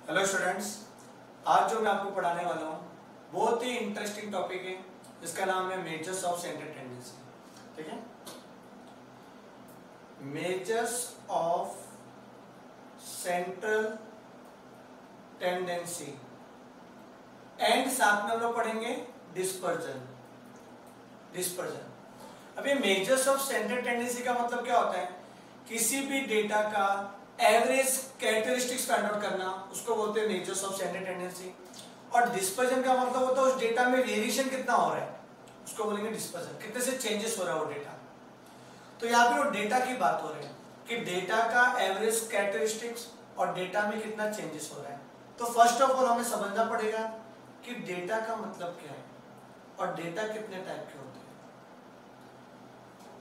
Hello students, आज जो मैं आपको पढ़ाने वाला हूँ बहुत ही इंटरेस्टिंग टॉपिक है। इसका नाम है मेजर्स ऑफ सेंट्रल टेंडेंसी। ठीक है, measures of central tendency and साथ में हम लोग पढ़ेंगे डिस्पर्जन। अब ये मेजर्स ऑफ सेंट्रल टेंडेंसी का मतलब क्या होता है? किसी भी डेटा का एवरेज कैरेक्टरिस्टिक्स फाइंड आउट करना, उसको बोलते हैं मेजर्स ऑफ सेंट्रल टेंडेंसी। और डिस्पर्जन का मतलब होता है उस डेटा में वेरिएशन कितना हो रहा है, उसको बोलेंगे डिस्पर्जन। कितने से चेंजेस हो रहा है वो डेटा। तो यहाँ पे वो डेटा की बात हो रही है कि डेटा का एवरेज कैरेक्टरिस्टिक्स और डेटा में कितना चेंजेस हो रहा है। तो फर्स्ट ऑफ ऑल हमें समझना पड़ेगा कि डेटा का मतलब क्या है और डेटा कितने टाइप के होते हैं।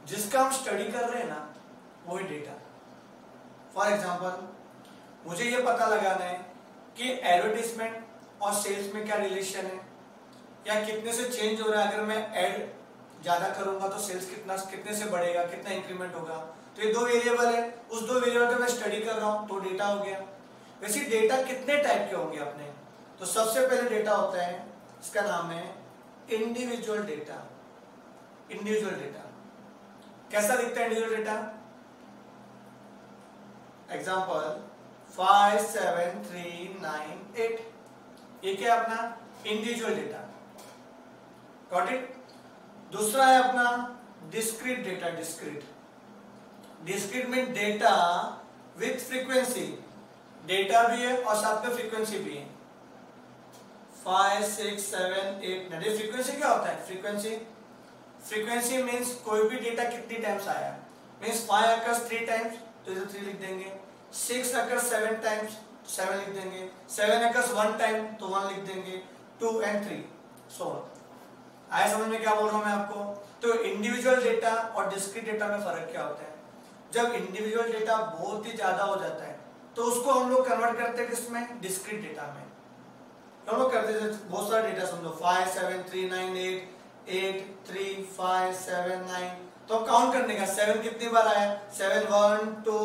जिसका हम स्टडी कर रहे हैं ना, वही डेटा। फॉर एग्जाम्पल, मुझे ये पता लगाना है कि एडवर्टीजमेंट और सेल्स में क्या रिलेशन है या कितने से चेंज हो रहा है। अगर मैं एड ज्यादा करूंगा तो सेल्स कितने से बढ़ेगा, कितना इंक्रीमेंट होगा। तो ये दो वेरिएबल है, उस दो वेरिएबल को मैं स्टडी कर रहा हूं तो डेटा हो गया। वैसे डेटा कितने टाइप के होंगे अपने? तो सबसे पहले डेटा होता है, इसका नाम है इंडिविजुअल डेटा। इंडिविजुअल डेटा कैसा दिखता है? इंडिविजुअल डेटा एग्जाम्पल 5 7 3 9 8, ये क्या है अपना इंडिविजुअल डेटा। Got it. दूसरा है अपना discrete data. Discrete mean data with frequency. Data भी है और साथ में फ्रीक्वेंसी भी है। 5 6 7 8 9। फ्रीक्वेंसी क्या होता है? फ्रीक्वेंसी मीन्स कोई भी डेटा कितनी टाइम्स आया। मीन्स 5 अकर्स 3 टाइम्स तो इधर 3 लिख देंगे। 6 अकर्स 7 टाइम्स 7 लिख देंगे। 7 अकर्स 1 टाइम तो 1 लिख देंगे। 2 and 3 सो आया समझ में क्या बोल रहा हूं मैं आपको? तो इंडिविजुअल डेटा और डिस्क्रीट डेटा में फर्क क्या होता है? जब इंडिविजुअल डेटा बहुत ही ज्यादा हो जाता है तो उसको हम लोग कन्वर्ट करते हैं किसमें? डिस्क्रीट डेटा में। हम लोग करते हैं बहुत सारा डेटा समझो 5 7 3 9 8 3 5 7 9। तो काउंट करने का 7 कितनी बार आया? 7 1 2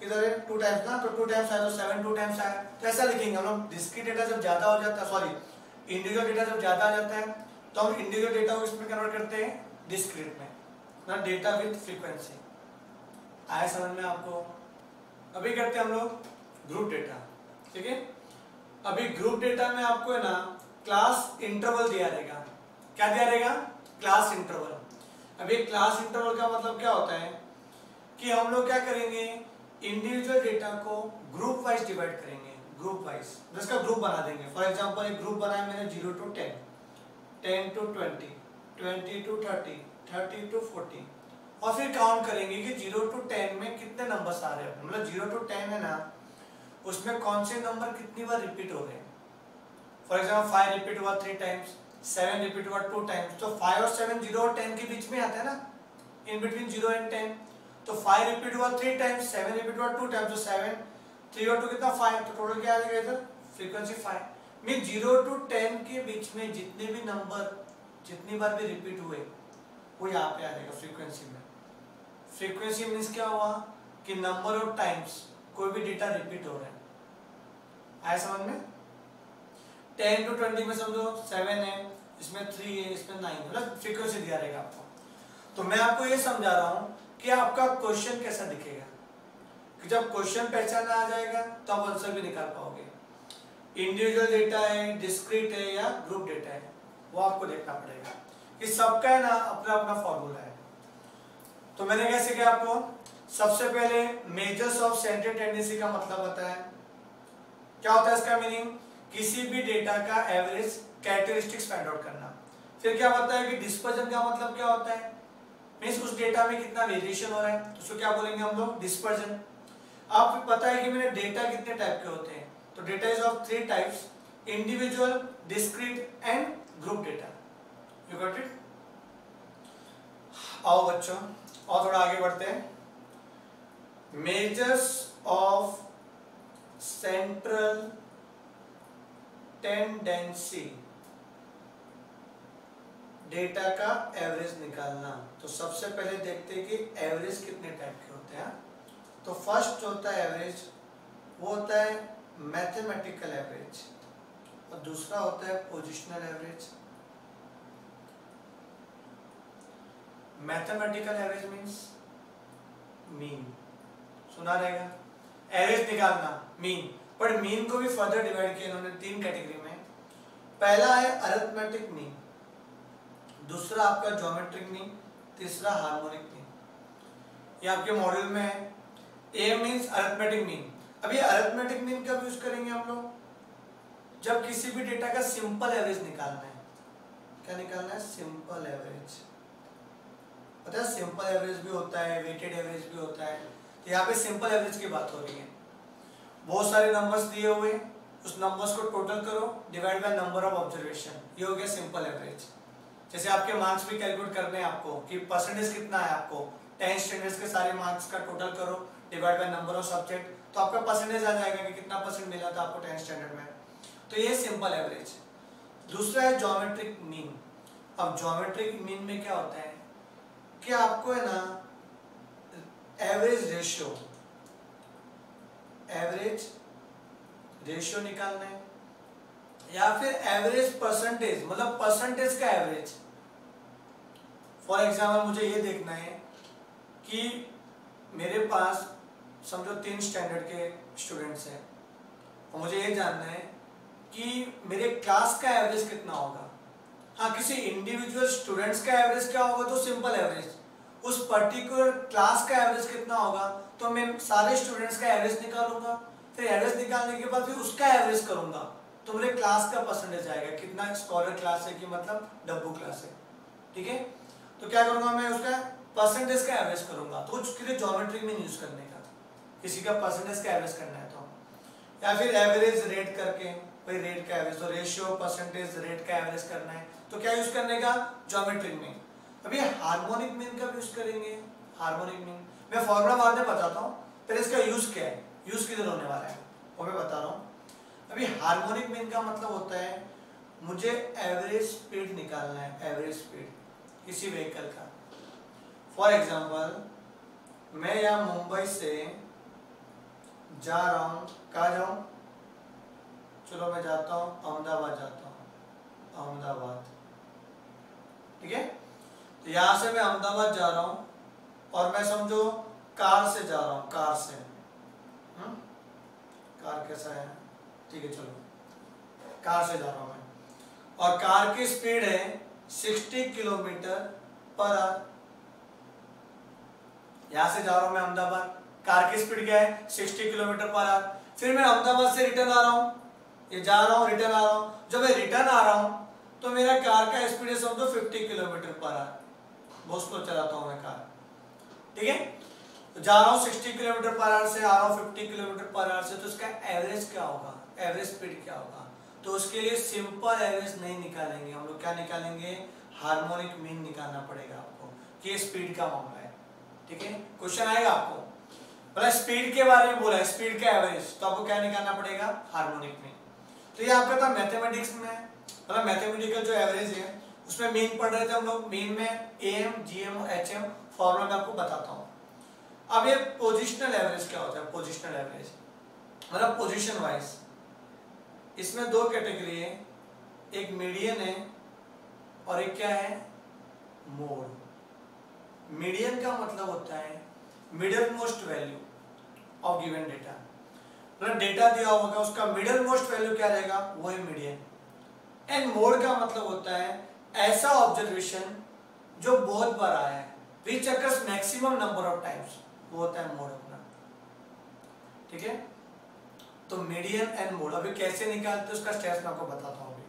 किधर है? 2 टाइम्स ना, तो 2 टाइम्स आया तो 7 2 टाइम्स आया। तो ऐसा लिखेंगे हम लोग। डिस्क्रीट डेटा जब ज्यादा हो जाता है, सॉरी इंडिविजुअल डेटा जब ज्यादा आ जाता है तो हम इंडिविजुअल डेटा को इसमें कन्वर्ट करते हैं डिस्क्रीट में ना, डेटा विद फ्रीक्वेंसी। आया समझ में आपको? अभी करते हैं हम लोग ग्रुप डेटा। ठीक है, अभी ग्रुप डेटा में आपको है ना क्लास इंटरवल दिया रहेगा। क्या दिया रहेगा? Class interval. अभी क्लास इंटरवल का मतलब क्या होता है कि हम लोग क्या करेंगे, इंडिविजुअल डेटा को ग्रुप वाइज डिवाइड करेंगे। ग्रुप वाइज जिसका ग्रुप बना देंगे। फॉर एग्जांपल एक ग्रुप बनाया मैंने 0 to 10, 10 to 20, 20 to 30, 30 to 40 और फिर काउंट करेंगे कि 0 to 10 में कितने नंबर्स आ रहे हैं। मतलब 0 to 10 है ना, उसमें कौन से नंबर कितनी बार रिपीट हो रहे हैं। फॉर एग्जांपल 5 रिपीट हुआ 3 टाइम्स, 7 रिपीट हुआ 2 टाइम्स। तो 5 और 7 0 और 10 के बीच में आता है ना, इन बिटवीन 0 and 10। तो 5 रिपीट हुआ 3 टाइम्स, 7 रिपीट हुआ 2 टाइम्स। तो 7 3 और 2 कितना 5। तो टोटल क्या आ जाएगा इधर? फ्रीक्वेंसी 5। मीन 0 to 10 के बीच में जितने भी नंबर जितनी बार भी रिपीट हुए वो यहाँ पे आ जाएगा फ्रीक्वेंसी में। फ्रीक्वेंसी मीन्स क्या हुआ कि नंबर ऑफ टाइम्स कोई भी डेटा रिपीट हो रहा है। आया समझ में? 10 to 20 में समझो 7 है, इसमें 3 है, इसमें 9 है, मतलब फ्रीक्वेंसी दिया रहेगा आपको। तो मैं आपको ये समझा रहा हूँ कि आपका क्वेश्चन कैसा दिखेगा, कि जब क्वेश्चन पहचाना आ जाएगा तो आप आंसर भी निकाल पाओगे। इंडिविजुअल डेटा है, डिस्क्रीट है या ग्रुप डेटा है, वो आपको देखना पड़ेगा। कि सबका है ना अपना अपना फॉर्मूला है। तो मैंने कैसे किया आपको? सबसे पहले मेजर्स ऑफ सेंट्रल टेंडेंसी का मतलब होता है, क्या होता है इसका मीनिंग? किसी भी डेटा का एवरेज कैरेक्टरिस्टिक्स फाइंड आउट करना। फिर क्या होता है कि डिस्पर्जन का मतलब क्या होता है? मींस उस डेटा में कितना वेरिएशन हो रहा है, उसको क्या बोलेंगे हम लोग? डिस्पर्जन। आपको पता है कि मेरे डेटा कितने टाइप के होते हैं, तो data is of 3 types: individual, discrete and group data. You got it? आओ बच्चों और थोड़ा आगे बढ़ते हैं। Measures of central tendency, data का एवरेज निकालना। तो सबसे पहले देखते हैं कि एवरेज कितने टाइप के होते हैं। तो फर्स्ट होता है एवरेज, वो होता है मैथमेटिकल एवरेज और दूसरा होता है positional average. Mathematical average means mean, सुना रहेगा, एवरेज निकालना मीन, पर मीन को भी फर्दर डिवाइड किया इन्होंने 3 कैटेगरी में। पहला है अरिथमेटिक मीन, दूसरा आपका ज्योमेट्रिक मीन, तीसरा हार्मोनिक मीन। ये आपके मॉड्यूल में है। ए मीन्स अरिथमेटिक मीन। अब ये अरिथमेटिक मीन कब यूज करेंगे हम लोग? जब किसी भी डेटा का सिंपल एवरेज निकालना है। क्या निकालना है? Simple average. पता है सिंपल एवरेज भी होता है, वेटेड एवरेज भी होता है। तो यहाँ पे सिंपल एवरेज की बात हो रही है। बहुत सारे नंबर्स दिए हुए, उस नंबर्स को टोटल करो, divide by number of observation, ये हो गया सिंपल एवरेज। जैसे आपके मार्क्स भी कैलकुलेट करने हैं आपको कि परसेंटेज कितना है आपको, 10 स्टैंडर्ड्स के सारे मार्क्स का टोटल करो, divide by number of subject, तो आपका परसेंटेज आ जाएगा कि कितना परसेंट मिला था आपको 10 स्टैंडर्ड में। तो ये सिंपल एवरेज। दूसरा है ज्योमेट्रिक मीन। अब ज्योमेट्रिक मीन में क्या होता है कि आपको है ना एवरेज रेशियो निकालना है, या फिर एवरेज परसेंटेज, मतलब परसेंटेज का एवरेज। फॉर एग्जाम्पल मुझे ये देखना है कि मेरे पास समझो 3 स्टैंडर्ड के स्टूडेंट्स हैं और मुझे ये जानना है कि मेरे क्लास का एवरेज कितना होगा। हाँ, किसी इंडिविजुअल स्टूडेंट्स का एवरेज क्या होगा तो सिंपल एवरेज, उस पर्टिकुलर क्लास का एवरेज कितना होगा तो मैं सारे स्टूडेंट्स का एवरेज निकालूंगा, फिर एवरेज निकालने के बाद फिर उसका एवरेज करूंगा तो मेरे क्लास का परसेंटेज आएगा, कितना स्कॉलर क्लास है कि मतलब डब्बू क्लास है। ठीक है, तो क्या करूंगा मैं उसका परसेंटेज का एवरेज करूंगा। तो उसके लिए ज्योमेट्री में यूज करने का, किसी का परसेंटेज का एवरेज करना है तो, या फिर एवरेज रेट करके, भाई रेट का एवरेज, तो रेशियो परसेंटेज रेट का एवरेज करना है तो क्या यूज करने का? Geometric mean. अभी हार्मोनिक मीन कब यूज करेंगे? हार्मोनिक मीन मैं फॉर्मूला बाद में बताता हूँ, फिर इसका यूज क्या है, यूज किधर होने वाला है वो मैं बता रहा हूँ। अभी हार्मोनिक मीन का मतलब होता है मुझे एवरेज स्पीड निकालना है, एवरेज स्पीड किसी व्हीकल का। फॉर एग्जांपल मैं यहाँ मुंबई से जा रहा हूँ, कहाँ जाऊँ? चलो मैं जाता हूँ अहमदाबाद जाता हूँ, अहमदाबाद। ठीक है, तो यहाँ से मैं अहमदाबाद जा रहा हूँ और मैं समझो कार से जा रहा हूँ, कार से। कार कैसा है? ठीक है, चलो कार से जा रहा हूँ मैं, और कार की स्पीड है 60 किलोमीटर पर आवर। यहां से जा रहा हूं मैं अहमदाबाद, कार की स्पीड क्या है? 60 किलोमीटर पर आवर। फिर मैं अहमदाबाद से रिटर्न आ रहा हूं, ये जा रहा हूं रिटर्न आ रहा हूं। जब मैं रिटर्न आ रहा हूं तो मेरा कार का स्पीड है समझो 50 किलोमीटर पर आवर, बहुत स्लो चलाता हूं मैं कार। ठीक है, तो जा रहा हूं 60 किलोमीटर पर आवर से, आ रहा हूं 50 किलोमीटर पर आवर से, तो इसका एवरेज क्या होगा? एवरेज स्पीड क्या होगा? तो उसके लिए सिंपल एवरेज नहीं निकालेंगे हम लोग, क्या निकालेंगे? हार्मोनिक मीन निकालना पड़ेगा आपको कि ये स्पीड का मामला है। ठीक है, क्वेश्चन आएगा आपको, मतलब स्पीड के बारे में बोला है, स्पीड का एवरेज, तो आपको क्या निकालना पड़ेगा? Harmonic mean. तो ये आपका था मैथमेटिक्स में, मतलब मैथमेटिकल जो एवरेज है उसमें मीन पढ़ रहे थे हम लोग। मीन में एम, जीएम और एचएम फॉर्मूला मैं आपको बताता हूँ। अब ये पोजिशनल एवरेज क्या होता है? पोजिशनल एवरेज मतलब पोजीशन वाइज। इसमें 2 कैटेगरी है, एक मीडियन है और एक क्या है? मोड। मीडियन का मतलब होता है middle most value of given data, मतलब डेटा दिया होगा उसका मिडल मोस्ट वैल्यू क्या रहेगा? वो है मीडियन। एंड मोड का मतलब होता है ऐसा ऑब्जर्वेशन जो बहुत बार आया है, which occurs maximum number of times, वो होता है मोड अपना। ठीक है, तो मीडियन एंड मोड अभी कैसे निकालते हैं उसका स्टेप्स मैं आपको बताता हूँ अभी।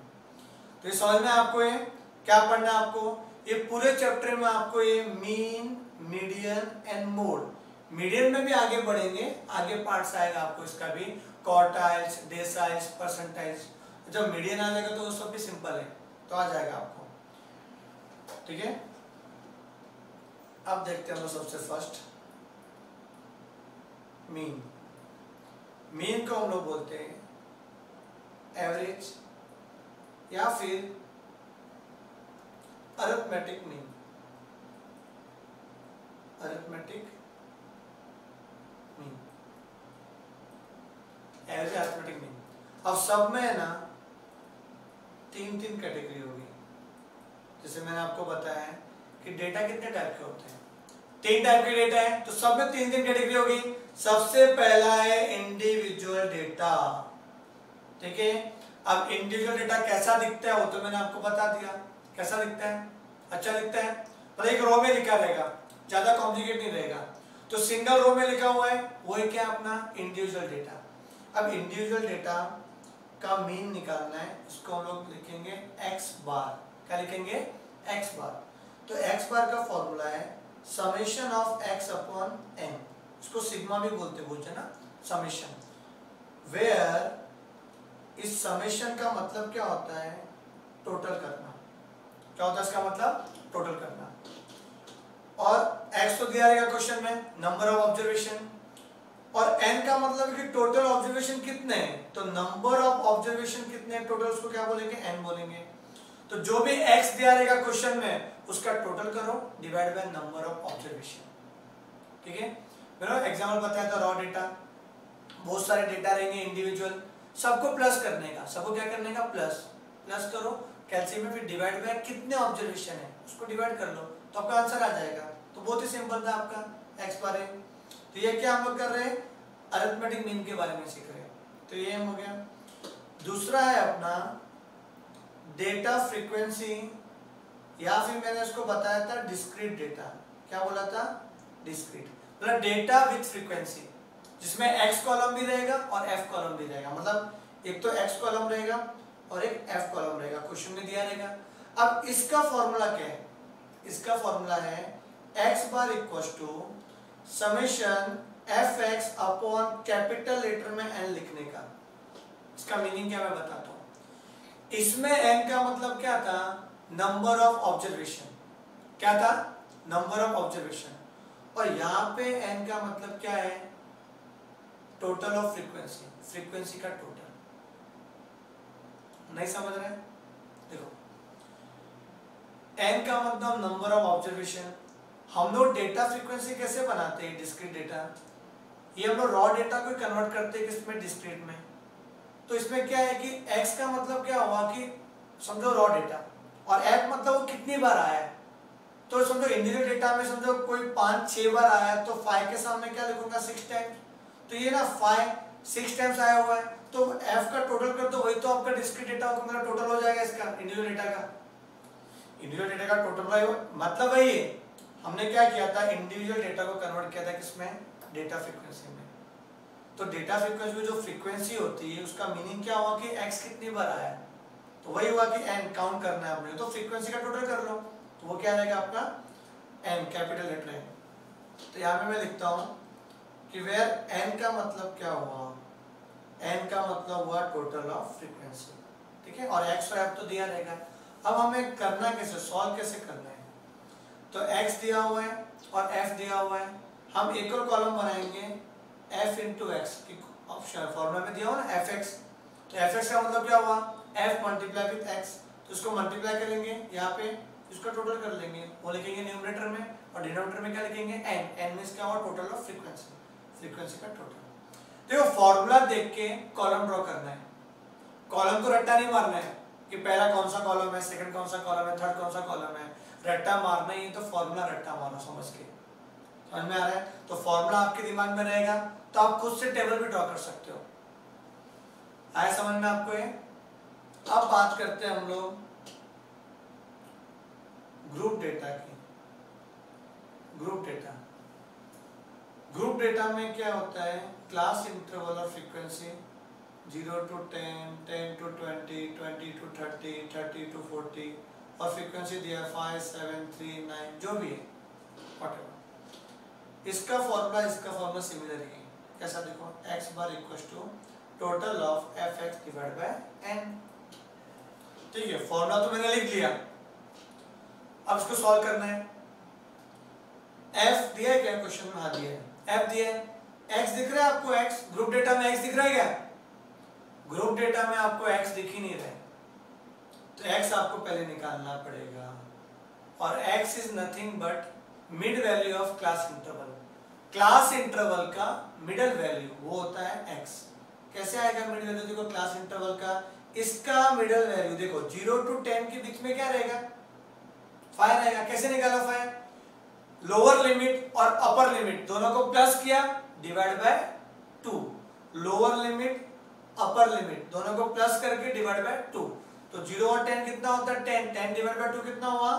तो ये समझ में आपको ये क्या पढ़ना है आपको? ये पूरे चैप्टर में आपको ये mean, median and mode, median में भी आगे बढ़ेंगे, आगे पार्ट्स आएगा आपको इसका भी, क्वार्टाइल्स, डेसाइल्स, परसेंटाइल्स। जब मीडियन आ जाएगा तो वो सब भी सिंपल है, तो आ जाएगा आपको। ठीक है, अब देखते हैं हम सबसे फर्स्ट मीन। मीन को हम लोग बोलते हैं एवरेज या फिर arithmetic mean. Arithmetic mean, average arithmetic mean. अब सब में है ना 3 कैटेगरी होगी। जैसे मैंने आपको बताया है कि डेटा कितने टाइप के होते हैं, 3 टाइप के डेटा है, तो सब में 3 कैटेगरी होगी। सबसे पहला है इंडिविजुअल डेटा, ठीक है। अब इंडिविजुअल डेटा कैसा दिखता है वो तो मैंने आपको बता दिया, कैसा दिखता है, अच्छा दिखता है, पर एक रो में लिखा रहेगा, ज्यादा कॉम्प्लिकेट नहीं रहेगा। तो सिंगल रो में लिखा हुआ है वो है क्या, अपना इंडिविजुअल डेटा। अब इंडिविजुअल डेटा का मीन निकालना है, इसको हम लोग लिखेंगे एक्स बार। क्या लिखेंगे, एक्स बार। तो एक्स बार का फॉर्मूला है summation of x upon n, इसको सिग्मा भी बोलते ना, समेशन, वेयर इस समेशन का मतलब क्या होता है, टोटल करना। क्या होता है इसका मतलब, टोटल करना। और x तो दिया रहेगा क्वेश्चन में, नंबर ऑफ ऑब्जर्वेशन, और n का मतलब है कि टोटल ऑब्जर्वेशन कितने हैं, तो नंबर ऑफ ऑब्जर्वेशन कितने हैं टोटल, उसको क्या बोलेंगे, n बोलेंगे। तो जो भी x दिया रहेगा क्वेश्चन में उसका टोटल करो divide by number of observation, ठीक है। मैंने एग्जांपल बताया था, रॉ डेटा, बहुत सारे डेटा रहेंगे इंडिविजुअल, सबको प्लस करने का, सबको क्या करने का, प्लस करो, कैलसियम में फिर डिवाइड बाय कितने ऑब्जर्वेशन है उसको डिवाइड कर लो, तो आपका आंसर आ जाएगा। तो बहुत ही सिंपल था आपका एक्स बार है। तो ये क्या हम लोग कर रहे हैं, अरिथमेटिक मीन के बारे में सीख रहे हैं। तो ये हो गया। दूसरा है अपना डेटा फ्रीक्वेंसी, या फिर मैंने इसको बताया था डिस्क्रीट डेटा। क्या बोला था, डिस्क्रीट, मतलब डेटा विथ फ्रीक्वेंसी, जिसमें एक्स कॉलम भी रहेगा और एफ कॉलम भी रहेगा। मतलब एक तो एक्स कॉलम रहेगा और एक एफ कॉलम रहेगा, क्वेश्चन में दिया रहेगा। अब इसका फॉर्मूला क्या है, इसका फॉर्मूला है x bar equal to summation f x upon capital letter में एन लिखने का। इसका मीनिंग क्या मैं बताता हूं। इसमें एन का मतलब क्या था, नंबर ऑफ ऑब्जर्वेशन, क्या था, नंबर ऑफ ऑब्जर्वेशन, और यहां पे एन का मतलब क्या है, टोटल ऑफ फ्रीक्वेंसी, फ्रीक्वेंसी का टोटल। नहीं समझ रहे, देखो n का मतलब नंबर ऑफ ऑब्जर्वेशन। हम लोग डेटा फ्रीक्वेंसी कैसे बनाते हैं, डिस्क्रीट डेटा, ये हम लोग रॉ डेटा को कन्वर्ट करते हैं किसमें, डिस्क्रीट में। तो इसमें क्या है कि x का मतलब क्या हुआ कि समझो रॉ डेटा, और f मतलब वो कितनी बार आया है। तो समझो इंडिविजुअल डेटा में समझो कोई 5-6 बार आया है, तो 5 के सामने क्या लिखूंगा, 6 टाइम्स। तो ये ना 5 6 टाइम्स आया हुआ है, तो f का टोटल कर दो, वही तो आपका डिस्क्रीट डेटा का मतलब टोटल हो जाएगा इसका, इंडिविजुअल डेटा का। इंडिविजुअल डेटा का टोटल मतलब वही है, हमने क्या किया था, इंडिविजुअल डेटा को कन्वर्ट किया था किसमें, डेटा फ्रीक्वेंसी में। तो डेटा फ्रीक्वेंसी में जो फ्रीक्वेंसी होती है उसका मीनिंग क्या हुआ कि x कितनी बार आया है, तो वही हुआ कि n काउंट करना है हमने, तो फ्रीक्वेंसी का टोटल कर लो, तो वो क्या रहेगा आपका n, कैपिटल लेटर है। तो यहाँ पे मैं लिखता हूँ कि वेयर n का मतलब क्या हुआ, n का मतलब हुआ टोटल ऑफ फ्रीक्वेंसी, ठीक है। और x और f तो दिया रहेगा। अब हमें करना कैसे, सॉल्व कैसे करना है, तो x दिया हुआ है और f दिया हुआ है, हम एक और कॉलम बनाएंगे f into x, option formula में दिया हुआ ना fx, तो fx का मतलब क्या हुआ, f मल्टीप्लाई विथ x, तो इसको मल्टीप्लाई करेंगे यहाँ पे, इसका टोटल कर लेंगे, वो लिखेंगे न्यूमरेटर में, और डिनोमिनेटर में क्या लिखेंगे, n मींस क्या हुआ, टोटल ऑफ फ्रीक्वेंसी, फ्रीक्वेंसी का टोटल। देखो फॉर्मूला देख के कॉलम ड्रॉ करना है, कॉलम को रट्टा नहीं मारना है कि पहला कौन सा कॉलम है, सेकंड कौन सा कॉलम है, थर्ड कौन सा कॉलम है, रट्टा मारना ही, तो फॉर्मूला रट्टा मारो समझ के, समझ में आ रहा है। तो फॉर्मूला आपके दिमाग में रहेगा तो आप खुद से टेबल भी ड्रॉ कर सकते हो, आया समझ में आपको ये। अब बात करते हैं हम लोग ग्रुप डेटा की। ग्रुप डेटा, ग्रुप डेटा में क्या होता है, क्लास इंटरवल और frequency 0 to 10, 10 to 20, 20 to 30, 30 to 40, और फ्रीक्वेंसी दिया 5, 7, 3, 9, जो भी है व्हाटएवर। इसका फॉर्मूला सिमिलर ही है, कैसा देखो, x bar equals to total of fx divide by n, ठीक है। फॉर्मूला तो मैंने लिख लिया, अब इसको सॉल्व करना है। f दिया है क्या क्वेश्चन में, हाँ दिया है, f दिया है, x दिख रहा है आपको, x ग्रुप डेटा में x दिख रहा है क्या, ग्रुप डेटा में आपको x दिख ही नहीं रहा है, तो x आपको पहले निकालना पड़ेगा, और x is nothing but mid value of class interval. Class interval का मिडल वैल्यू वो होता है x, कैसे आएगा मिड वैल्यू? देखो क्लास इंटरवल का इसका मिडल वैल्यू देखो 0 to 10 के बीच में क्या रहेगा? 5 रहेगा। कैसे निकाला 5? लोअर लिमिट और अपर लिमिट दोनों को प्लस किया divide by 2। Lower limit upper limit दोनों को प्लस करके डिवाइड बाय 2। तो 0 और 10 कितना होता है? 10। 10 डिवाइड बाय 2 कितना हुआ?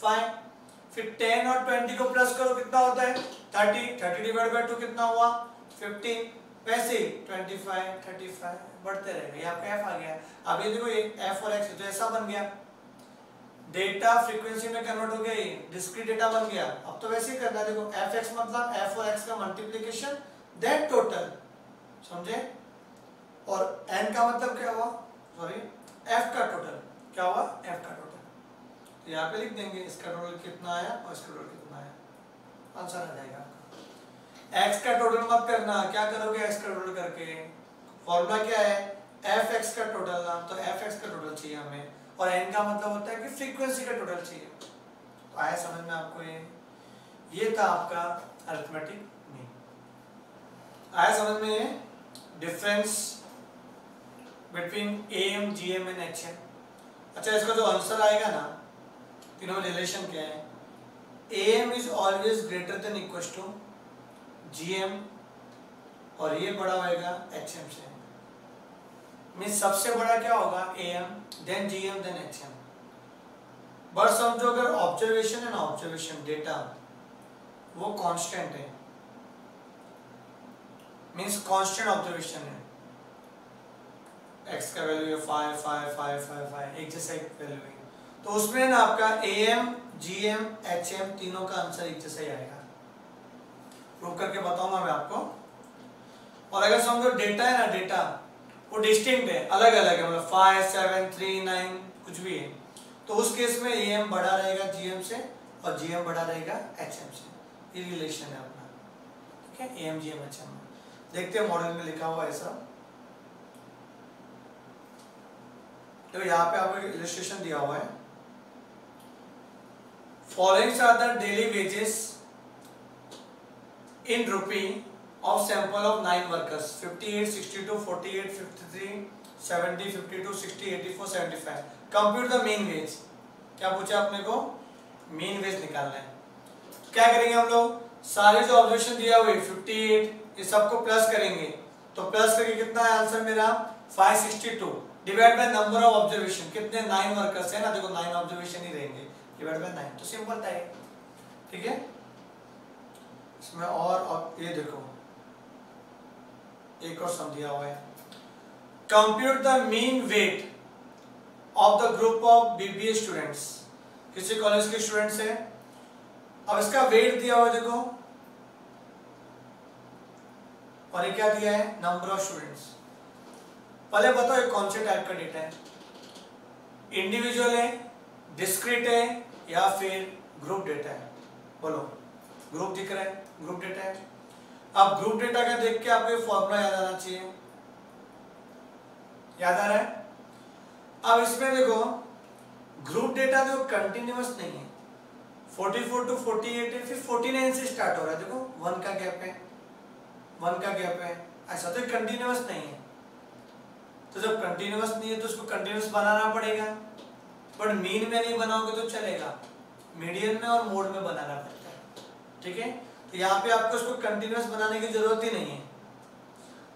5। फिर 10 और 20 को प्लस करो कितना होता है? 30। 30 डिवाइड बाय 2 कितना हुआ? 15। वैसे 25 35 बढ़ते रहेगा। ये आपका f आ गया। अब ये देखो ये f और x तो ऐसा बन गया, डेटा फ्रीक्वेंसी में कन्वर्ट हो गया, ये डिस्क्रीट डेटा बन गया। अब तो वैसे ही करना है। देखो fx मतलब f और x का मल्टीप्लिकेशन देन टोटल, समझे? और n का मतलब क्या हुआ? सॉरी f का टोटल क्या हुआ? f का टोटल। तो यहाँ पे लिख देंगे इसका टोटल कितना आया और इसका टोटल कितना आया, आंसर आ जाएगा आपका। x का टोटल मत करना, क्या करोगे x का टोटल करके? फॉर्मूला क्या है? fx का टोटल ना, तो fx का टोटल चाहिए हमें, और n का मतलब होता है कि फ्रीक्वेंसी का टोटल चाहिए। तो आया समझ में आपको? ये था आपका अरिथमेटिक मीन। आया समझ में ये difference between AM, GM and HM? अच्छा, इसका जो आंसर आएगा ना, तीनों रिलेशन क्या है? AM is always greater than equal to GM, और ये बड़ा होएगा HM से। मीन सबसे बड़ा क्या होगा? AM, then GM, then HM। But समझो अगर ऑब्जर्वेशन है ना, ऑब्जर्वेशन डेटा वो कांस्टेंट है, मीन्स कांस्टेंट ऑब्जर्वेशन है, x का वैल्यू है 5 5 5 5 5 एक जैसा एक वैल्यू है, तो उसमें ना आपका AM, GM, HM तीनों का आंसर एक जैसा ही आएगा। प्रूव करके बताऊंगा मैं आपको। और अगर समझो डेटा है ना, डेटा वो डिस्टिंक्ट है, अलग अलग है, मतलब 5 7 3 9 कुछ भी है, तो उस केस में AM बड़ा रहेगा GM से और GM बड़ा रहेगा HM से। ये रिलेशन है अपना, ठीक है? AM, GM, HM देखते हैं मॉडल में लिखा हुआ है सब। तो यहाँ पे आपको इलस्ट्रेशन दिया हुआ है। Followings are the daily wages in rupee of sample of 9 workers 58 62 48 53 70 52 60 84 75 compute the mean wage। क्या पूछा आपने को? मीन वेज निकालना है। क्या करेंगे हम लोग? सारे जो ऑब्जर्वेशन दिया हुए 58 ये सबको प्लस करेंगे, तो प्लस करके कितना है आंसर मेरा? 562 divide by number of observation, कितने? 9 वर्कर्स है ना, देखो 9 ऑब्जर्वेशन ही रहेंगे, डिवाइड बाय 9। तो सिंपल था ये, ठीक है? इसमें और ये देखो एक और सम दिया हुआ है। Compute the mean weight of the group of BBA students. किसी कॉलेज के स्टूडेंट्स है, अब इसका वेट दिया हुआ है देखो, और ये क्या दिया है? Number of students. पहले बताओ ये कौन से टाइप का डेटा है? इंडिविजुअल है, डिस्क्रीट है, या फिर ग्रुप डेटा है? बोलो। ग्रुप दिख रहा है, ग्रुप डेटा है। अब ग्रुप डेटा का देख के आपको फॉर्मूला याद आना चाहिए, याद आ रहा है? अब इसमें देखो ग्रुप डेटा देखो कंटिन्यूअस नहीं है, 44 to 48 है, फिर 49 से स्टार्ट हो रहा है, देखो 1 का गैप है, 1 का गैप है, ऐसा तो कंटिन्यूअस नहीं है। तो जब कंटिन्यूअस नहीं है तो उसको कंटिन्यूअस बनाना पड़ेगा, बट मीन में नहीं बनाओगे तो चलेगा, मीडियन में और मोड में बनाना पड़ता है, ठीक है? तो यहाँ पे आपको इसको कंटिन्यूअस बनाने की जरूरत ही नहीं है।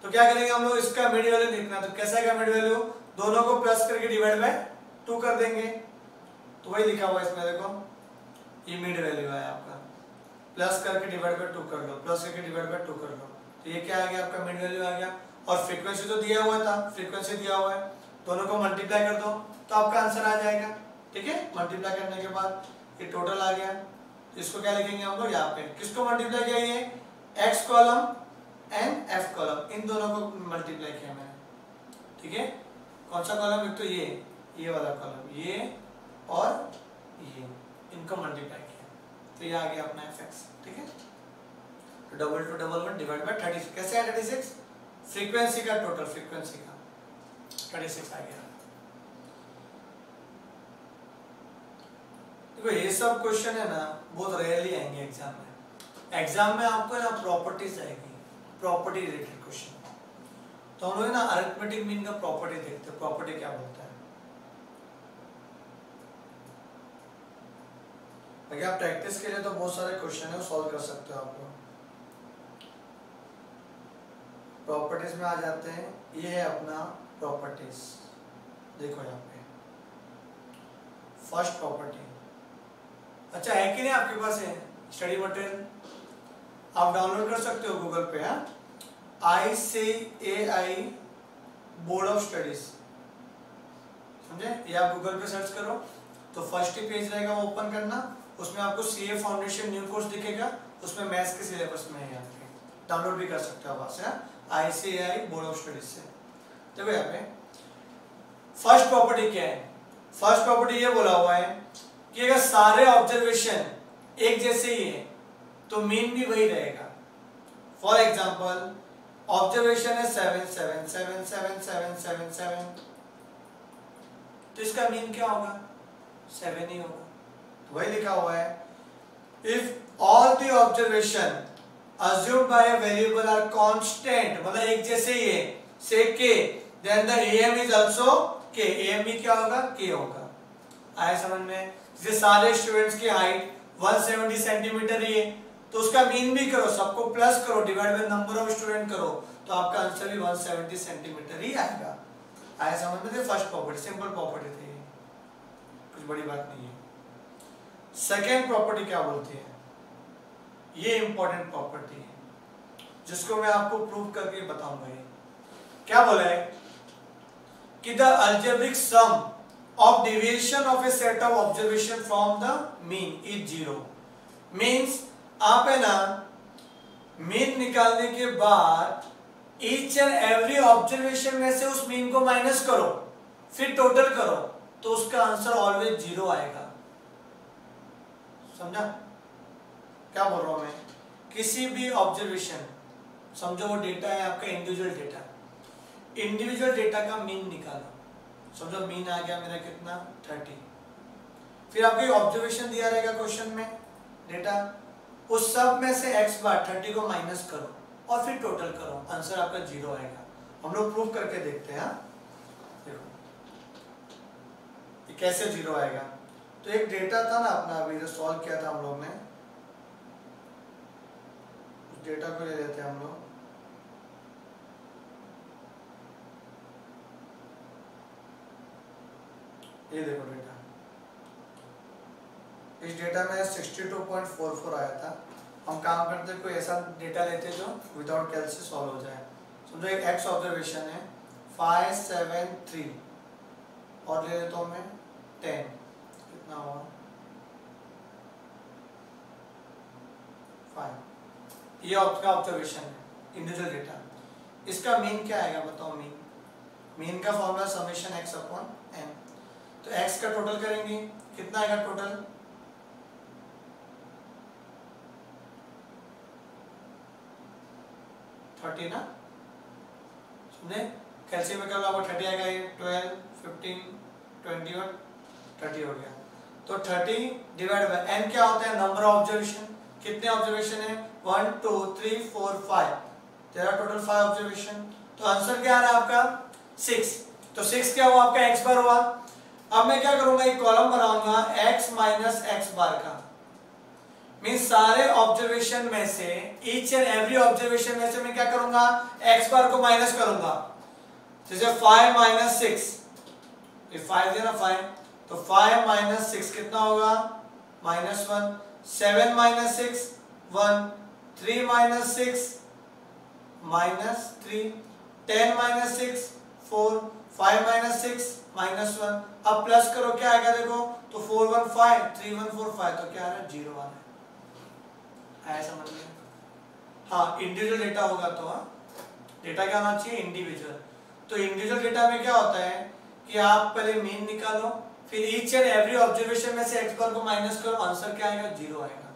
तो क्या करेंगे हम लोग? इसका मिड वैल्यू देखना, तो कैसा है मिड वैल्यू? दोनों को प्लस करके डिवाइड बाय 2 कर देंगे, तो वही लिखा हुआ है इसमें देखो, ये मिड वैल्यू है आपका, प्लस करके डिवाइड बाय 2 कर लो, प्लस करके डिवाइड बाय 2 कर लो, तो ये क्या आ गया? आपका मिड वैल्यू आ गया। और फ्रीक्वेंसी तो दिया हुआ था, फ्रीक्वेंसी दिया हुआ है, दोनों को मल्टीप्लाई कर दो तो आपका आंसर आ जाएगा, ठीक है? मल्टीप्लाई करने के बाद ये टोटल आ गया, इसको क्या लिखेंगे हम लोग यहाँ पे? किसको मल्टीप्लाई किया? ये x column and f column, इन दोनों को मल्टीप्लाई किया मैंने, ठीक है? कौन सा कॉलम? एक तो ये वाला कॉलम, ये और ये, इनको मल्टीप्लाई किया, तो ये आ गया अपना fx, ठीक है? तो double two double 1 divide by 36, कैसे है 36? फ्रीक्वेंसी का टोटल, फ्रीक्वेंसी का 36 आ गया। देखो ये सब क्वेश्चन है ना बहुत रेयरली आएंगे एग्जाम में। एग्जाम में आपको ना प्रॉपर्टीज आएगी, प्रॉपर्टी रिलेटेड क्वेश्चन। तो तो हम लोग ना अरिथमेटिक मीन का प्रॉपर्टी देखते हैं, प्रॉपर्टी क्या बोलता है। भैया प्रैक्टिस के लिए तो बहुत सारे क्वेश्चन है, सॉल्व कर सकते हो आप लोग। प्रॉपर्टीज में आ जाते हैं, ये है अपना प्रॉपर्टीज। देखो यहाँ पे फर्स्ट प्रॉपर्टी, अच्छा है कि नहीं आपके पास है स्टडी मटेरियल, आप डाउनलोड कर सकते हो गूगल पे। ICAI बोर्ड ऑफ स्टडीज, समझे, ये आप गूगल पे सर्च करो तो फर्स्ट ही पेज रहेगा, वो ओपन करना, उसमें आपको CA फाउंडेशन न्यू कोर्स दिखेगा, उसमें मैथ्स के सिलेबस में है, यहाँ पे डाउनलोड भी कर सकते हो वहां से, ICAI बोर्ड ऑफ स्टडीज से। देखो यहाँ पे फर्स्ट प्रॉपर्टी क्या है, फर्स्ट प्रॉपर्टी ये बोला हुआ है कि अगर सारे ऑब्जर्वेशन एक जैसे ही है तो मीन भी वही रहेगा। फॉर एग्जाम्पल ऑब्जर्वेशन है 7 7 7 7 7 7 7, तो इसका मीन क्या होगा, 7 ही होगा। तो वही लिखा हुआ है, if all the observation assumed by a variable are constant, मतलब एक जैसे ही है, say k, then the AM is also k, AM भी क्या होगा, k होगा। आया समझ में? जैसे सारे स्टूडेंट्स की हाइट 170 सेंटीमीटर ही है, तो उसका मीन भी करो, सबको प्लस करो, divide by number of student करो, तो आपका आंसर भी 170 सेंटीमीटर ही आएगा। आया समझ में? फर्स्ट प्रॉपर्टी, सिंपल प्रॉपर्टी थी, कुछ बड़ी बात नहीं है। सेकेंड प्रॉपर्टी क्या बोलती है, ये इंपॉर्टेंट प्रॉपर्टी है जिसको मैं आपको प्रूव करके बताऊंगा। ये क्या बोला है कि the algebraic sum of deviation of a set of observation from the mean is 0। मीन्स आप है ना मीन निकालने के बाद ईच एंड एवरी ऑब्जर्वेशन में से उस मीन को माइनस करो, फिर टोटल करो, तो उसका आंसर ऑलवेज 0 आएगा। समझा क्या बोल रहा हूं मैं? किसी भी ऑब्जर्वेशन, समझो वो डेटा है आपका इंडिविजुअल डेटा, इंडिविजुअल डेटा का मीन निकालो, समझो मीन आ गया मेरा कितना 30, फिर आपको ऑब्जर्वेशन दिया रहेगा क्वेश्चन में डेटा, उस सब में से x बार 30 को माइनस करो और फिर टोटल करो, आंसर आपका 0 आएगा। हम लोग प्रूव करके देखते हैं। देखो ये कैसे 0 आएगा। तो एक डेटा था ना अपना, अभी जो सॉल्व किया था हम लोग ने, डेटा को ले लेते हैं हम लोग। ये देखो डेटा, इस डेटा में 62.44 आया था। हम काम करते कोई ऐसा डेटा लेते जो विदाउट कैल से सॉल्व हो जाए। समझो एक एक्स ऑब्जर्वेशन है 5 7 3 और ले लेता हूँ मैं 10, कितना हुआ 5। ये आपका ऑब्जर्वेशन है इंडिविजुअल डेटा, इसका मीन क्या आएगा बताओ? मीन का formula summation x upon n। तो x का टोटल करेंगे, कितना आएगा टोटल? 30 ना, समझे? कैलसियम में कर लो, 30 आएगा, ये 12 15 21 30 हो गया। तो 30 डिवाइड बाय n क्या होता है? Number of observation. कितने ऑब्जर्वेशन है? 1 2 3 4 5, तेरा टोटल 5 ऑब्जर्वेशन। तो आंसर क्या आ रहा है आपका? 6। तो 6 क्या हुआ आपका? x बार हुआ। अब मैं क्या करूंगा, एक कॉलम बनाऊंगा x माइनस x बार का, मीन सारे ऑब्जर्वेशन में से ईच एंड एवरी ऑब्जर्वेशन में से मैं क्या करूंगा? x बार को माइनस करूंगा। जैसे 5 माइनस 6, ये 5 है ना 5, तो 5 माइनस 6 कितना होगा? -1। 7 माइनस 6 1, 3 माइनस 6 -3, 10 माइनस 6 4, 5 माइनस 6 -1। अब प्लस करो क्या आएगा देखो, तो 4 1 5 3 1 4 5, तो क्या आ रहा है? 0 आ रहा है। ऐसा समझ में? हाँ इंडिविजुअल डेटा होगा तो डेटा क्या होना चाहिए? इंडिविजुअल। तो इंडिविजुअल डेटा में क्या होता है कि आप पहले मीन निकालो, फिर ईच एंड एवरी ऑब्जर्वेशन में से x बार को माइनस करो, आंसर क्या आएगा? 0 आएगा।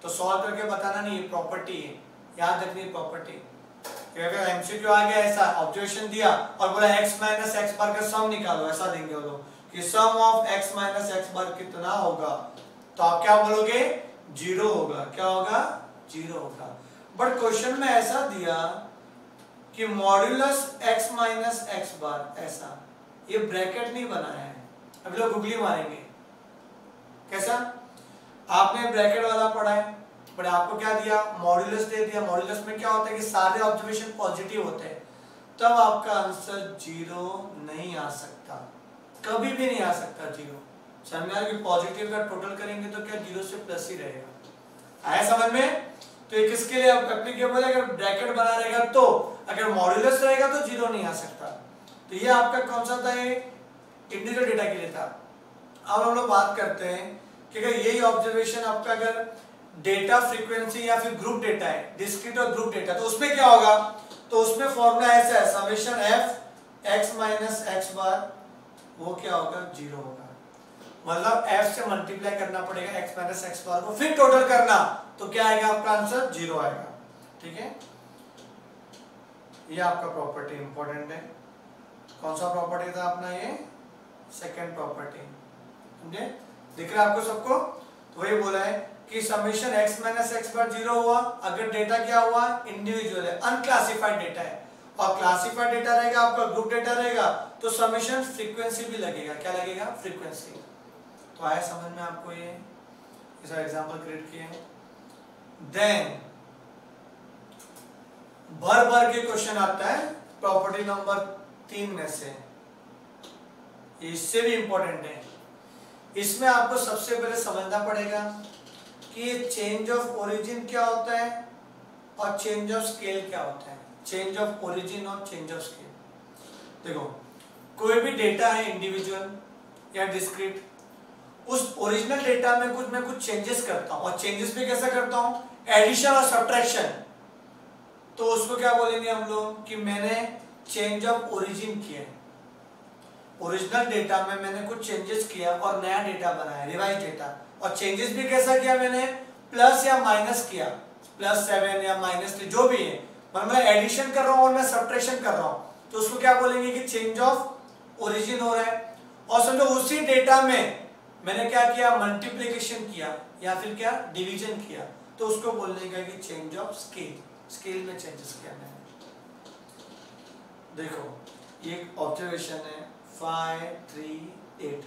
तो सॉल्व करके बताना नहीं, ये प्रॉपर्टी है, याद रखनी प्रॉपर्टी। अगर एमसीक्यू आ गया ऐसा, ऑब्जर्वेशन दिया और बोला x माइनस x बार का सम निकालो, ऐसा देंगे वो लोग कि सम ऑफ x माइनस x बार कितना होगा, तो आप क्या बोलोगे? 0 होगा। क्या होगा? 0 होगा। बट क्वेश्चन में ऐसा दिया कि मॉड्यूलस x माइनस एक्स बार, ऐसा ये ब्रैकेट नहीं बनाया है, अभी लोग गुगली मारेंगे कैसा, आपने ब्रैकेट वाला पढ़ा है बट आपको क्या दिया, मॉड्यूलस दे दिया। मॉड्यूलस में क्या होता है कि सारे ऑब्जर्वेशन पॉजिटिव होते हैं, तब आपका आंसर 0 नहीं आ सकता, कभी भी नहीं आ सकता 0। समझ में, पॉजिटिव का टोटल करेंगे तो क्या 0 से प्लस ही रहेगा। आया समझ में? तो ये किसके लिए एप्लीकेबल है, अगर ब्रैकेट बना रहेगा तो, अगर मॉड्यूलस रहेगा तो 0 नहीं आ सकता। तो ये आपका कौन सा था, ये इंटीजर डेटा के लिए था। अब हम लोग बात करते हैं कि अगर यही ऑब्जर्वेशन आपका अगर डेटा फ्रीक्वेंसी या फिर ग्रुप डेटा है, डिस्क्रीट और ग्रुप डेटा, तो उसमें क्या होगा, तो उसमें फॉर्मूला ऐसा है, summation f x minus x bar, वो क्या होगा, 0 होगा। मतलब f से मल्टीप्लाई करना पड़ेगा x माइनस एक्स बार को, फिर टोटल करना, तो क्या आएगा आपका आंसर 0 आएगा। ठीक है, ये आपका प्रॉपर्टी इंपॉर्टेंट है। कौन सा प्रॉपर्टी था अपना, ये सेकंड प्रॉपर्टी, समझे, दिख रहा है आपको सबको। तो वही बोला है कि समेशन x माइनस एक्स बार 0 हुआ अगर डेटा क्या हुआ, इंडिविजुअल है, अनक्लासिफाइड डेटा है, और क्लासिफाइड डेटा रहेगा आपका, ग्रुप डेटा रहेगा, तो समेशन फ्रीक्वेंसी भी लगेगा, क्या लगेगा, फ्रीक्वेंसी। तो आया समझ में आपको, ये इसका एग्जांपल क्रिएट किए हैं। देन भर के क्वेश्चन आता है प्रॉपर्टी नंबर 3 में से, इससे भी इंपॉर्टेंट है। इसमें आपको सबसे पहले समझना पड़ेगा कि ये चेंज ऑफ ओरिजिन क्या होता है और चेंज ऑफ स्केल क्या होता है। चेंज ऑफ ओरिजिन और चेंज ऑफ स्केल, देखो कोई भी डेटा है इंडिविजुअल या डिस्क्रीट, उस ओरिजिनल डेटा में मैं कुछ चेंजेस करता हूं, और चेंजेस भी कैसा करता हूं, एडिशन और सब्ट्रैक्शन, तो उसको क्या बोलेंगे हम लोग कि मैंने चेंज ऑफ ओरिजिन किया। ओरिजिनल डेटा में मैंने कुछ चेंजेस किया और नया डेटा बनाया, रिवाइज डेटा, और चेंजेस भी कैसा किया मैंने, प्लस या माइनस किया, +7 या -3 जो भी है, मतलब मैं एडिशन कर रहा हूं और मैं सब्ट्रैक्शन कर रहा हूं, तो उसको क्या बोलेंगे कि चेंज ऑफ ओरिजिन हो रहा है। और समझो उसी डेटा में मैंने क्या किया, मल्टीप्लिकेशन किया या फिर क्या, डिवीजन किया, तो उसको बोलने का कि चेंज ऑफ स्केल, स्केल में चेंजेस किया मैंने। देखो ये एक ऑब्जर्वेशन है 5, 3, 8।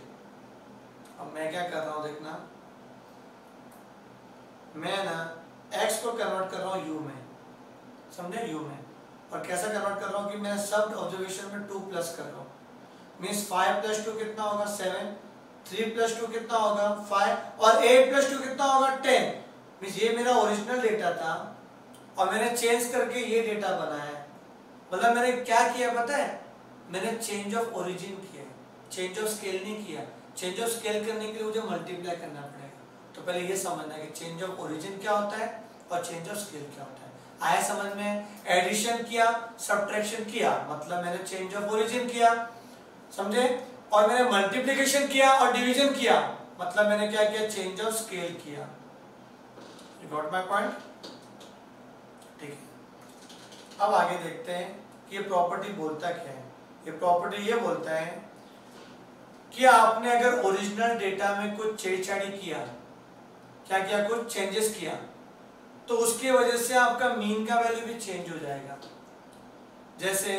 अब मैं क्या कर रहा हूं, देखना, मैं ना x को कन्वर्ट कर रहा हूं u में, समझे, u में, और कैसा कन्वर्ट कर रहा हूं कि मैं सब ऑब्जर्वेशन में 2 प्लस कर रहा हूं, मींस 5 + 2 कितना होगा, 7, 3 + 2 कितना होगा, 5, और 8 + 2 कितना होगा, 10। मींस ये मेरा ओरिजिनल डेटा था और मैंने चेंज करके ये डेटा बनाया। मतलब मैंने क्या किया पता है, मैंने चेंज ऑफ ओरिजिन किया, चेंज ऑफ स्केल नहीं किया। चेंज ऑफ स्केल करने के लिए मुझे मल्टीप्लाई करना पड़ेगा। तो पहले ये समझना है कि चेंज ऑफ ओरिजिन क्या होता है और चेंज ऑफ स्केल क्या होता है। आया समझ में? एडिशन किया, सब्ट्रैक्शन किया, मतलब मैंने चेंज ऑफ ओरिजिन किया, समझे, और मैंने मल्टीप्लिकेशन किया और डिवीजन किया, मतलब मैंने क्या किया, चेंज ऑफ स्केल किया। You got my point? ठीक है, अब आगे देखते हैं कि ये प्रॉपर्टी बोलता क्या है। ये प्रॉपर्टी ये बोलता है कि आपने अगर ओरिजिनल डेटा में कुछ छेड़छाड़ी किया, क्या किया, कुछ चेंजेस किया, तो उसकी वजह से आपका मीन का वैल्यू भी चेंज हो जाएगा। जैसे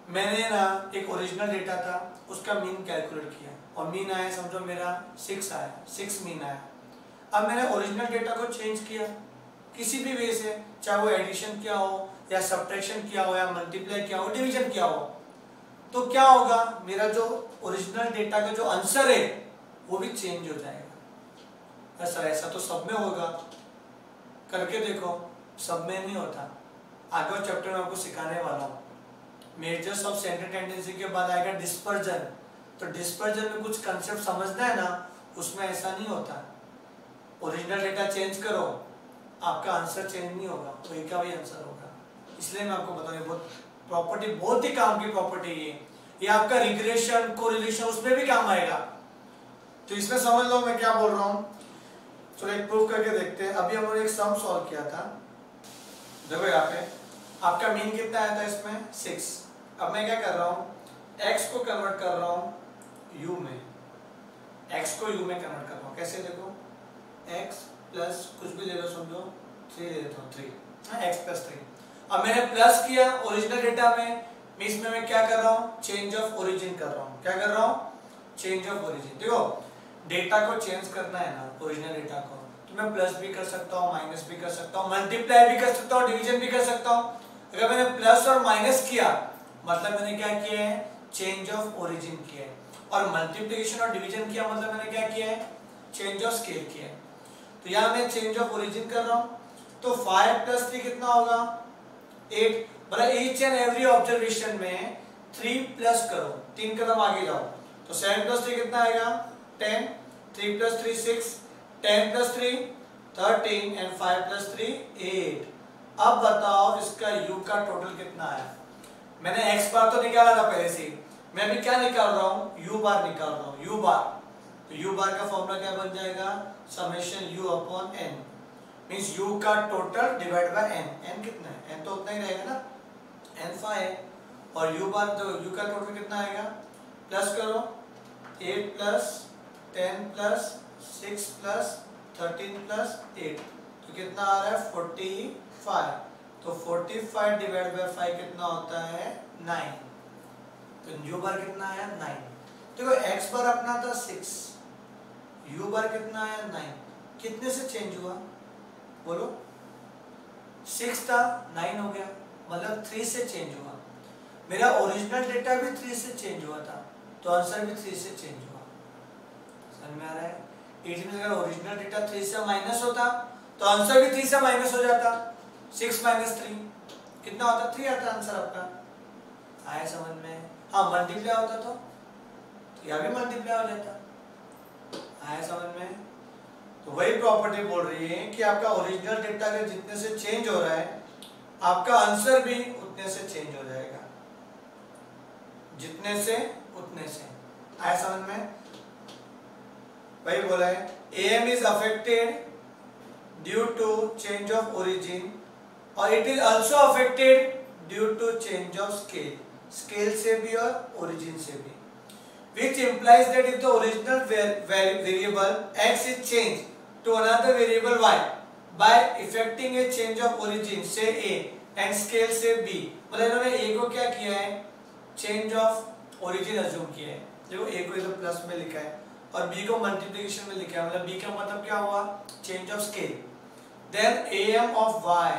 मैंने ना एक ओरिजिनल डेटा था, उसका मीन कैलकुलेट किया और मीन आया, समझो मेरा 6 आया, 6 मीन आया। अब मैंने ओरिजिनल डेटा को चेंज किया किसी भी वे से, चाहे वो एडिशन किया हो या सब्ट्रैक्शन किया हो या मल्टीप्लाई किया हो, डिवीजन किया हो, तो क्या होगा, मेरा जो ओरिजिनल डेटा का जो आंसर है वो भी चेंज हो जाएगा। सर ऐसा तो सब में होगा, करके देखो, सब में नहीं होता। आगे चैप्टर में आपको सिखाने वाला हूँ। मेजर्स ऑफ सेंटर टेंडेंसी के बाद आएगा डिस्पर्जन। तो डिस्पर्जन में कुछ कंसेप्ट समझना है ना, उसमें ऐसा नहीं होता। ओरिजिनल डेटा चेंज करो, आपका आंसर चेंज नहीं होगा, वही का वही आंसर होगा। इसलिए मैं आपको बता रहा हूँ, प्रॉपर्टी बहुत ही काम की प्रॉपर्टी है ये आपका रिग्रेशन, कोरिलेशन, उसमें भी काम आएगा। तो इसमें समझ लो मैं क्या बोल रहा हूँ। चलो एक प्रूफ करके देखते हैं। अभी हमने एक सम सॉल्व किया था, देखो यहाँ पे आपका मीन कितना आया था इसमें, 6। अब मैं क्या कर रहा हूँ, x को कन्वर्ट कर रहा हूँ u में, x को u में कन्वर्ट कर रहा हूँ। कैसे, देखो x प्लस कुछ भी ले लो, समझो 3 ले लेता हूँ, 3, x + 3। अब मैंने प्लस किया ओरिजिनल डेटा में, इसमें मैं क्या कर रहा हूँ, चेंज ऑफ ओरिजिन कर रहा हूँ। क्या कर रहा हूँ, चेंज ऑफ ओरिजिन। देखो डेटा को चेंज करना है ना, ओरिजिनल डेटा को, तो मैं प्लस भी कर सकता हूँ, माइनस भी कर सकता हूँ, मल्टीप्लाई भी कर सकता हूँ, डिवीजन भी कर सकता हूँ। अगर मैंने प्लस और माइनस किया मतलब मैंने क्या किया है, चेंज ऑफ ओरिजिन किया है। और मल्टीप्लिकेशन और डिवीजन किया मतलब मैंने क्या किया है, चेंज ऑफ स्केल किया है। तो यहाँ मैं चेंज ऑफ ओरिजिन कर रहा हूँ। तो 5 + 3 कितना होगा, 8। मतलब ईच एंड एवरी ऑब्जर्वेशन में 3 प्लस करो, 3 कदम आगे जाओ। तो 7 + 3 कितना आएगा, 10, 3 + 3 6, 10 + 3 13 एंड 5 + 3 8। अब बताओ इसका u का टोटल कितना आया। मैंने x बार तो निकाला था पहले से, मैं अभी क्या निकाल रहा हूँ, u बार निकाल रहा हूँ, u बार। तो u बार का फॉर्मूला क्या बन जाएगा, समेशन u/n, मींस u का total divide by n। n कितना है, n तो उतना ही रहेगा ना, n 5 है। और u बार तो u का टोटल कितना आएगा, प्लस करो 8 + 10 + 6 + 13 + 8, तो कितना आ रहा है 45। तो 45 डिवाइड बाय 5 कितना होता है 9। तो u बार कितना आया 9। देखो x बार अपना था 6, u बार कितना आया 9। कितने से चेंज हुआ बोलो, 6 था 9 हो गया, मतलब 3 से चेंज हुआ। मेरा ओरिजिनल डेटा भी 3 से चेंज हुआ था, तो आंसर भी 3 से चेंज हुआ। समझ में आ रहा है। इट मींस अगर ओरिजिनल डेटा 3 से माइनस होता तो आंसर भी 3 से माइनस हो जाता। 6 - 3 कितना होता, 3 आता आंसर आपका। आया समझ में। हाँ मल्टीप्लाई होता तो यहाँ भी मल्टीप्लाई हो जाता। आया समझ में। तो वही प्रॉपर्टी बोल रही है कि आपका ओरिजिनल डेटा के जितने से चेंज हो रहा है आपका आंसर भी उतने से चेंज हो जाएगा, जितने से उतने से। आया समझ में। वही बोला है AM is affected due to change of origin और it is also affected due to change of scale, scale से भी और origin से भी, which implies that if the original variable x is changed to another variable y by effecting a change of origin say A and scale से B, मतलब इन्होंने A को क्या किया है, change of origin assume किया है। देखो A को इधर प्लस में लिखा है और B को मल्टीप्लिकेशन में लिखा है, मतलब B का मतलब क्या हुआ, change of scale. Then AM of y,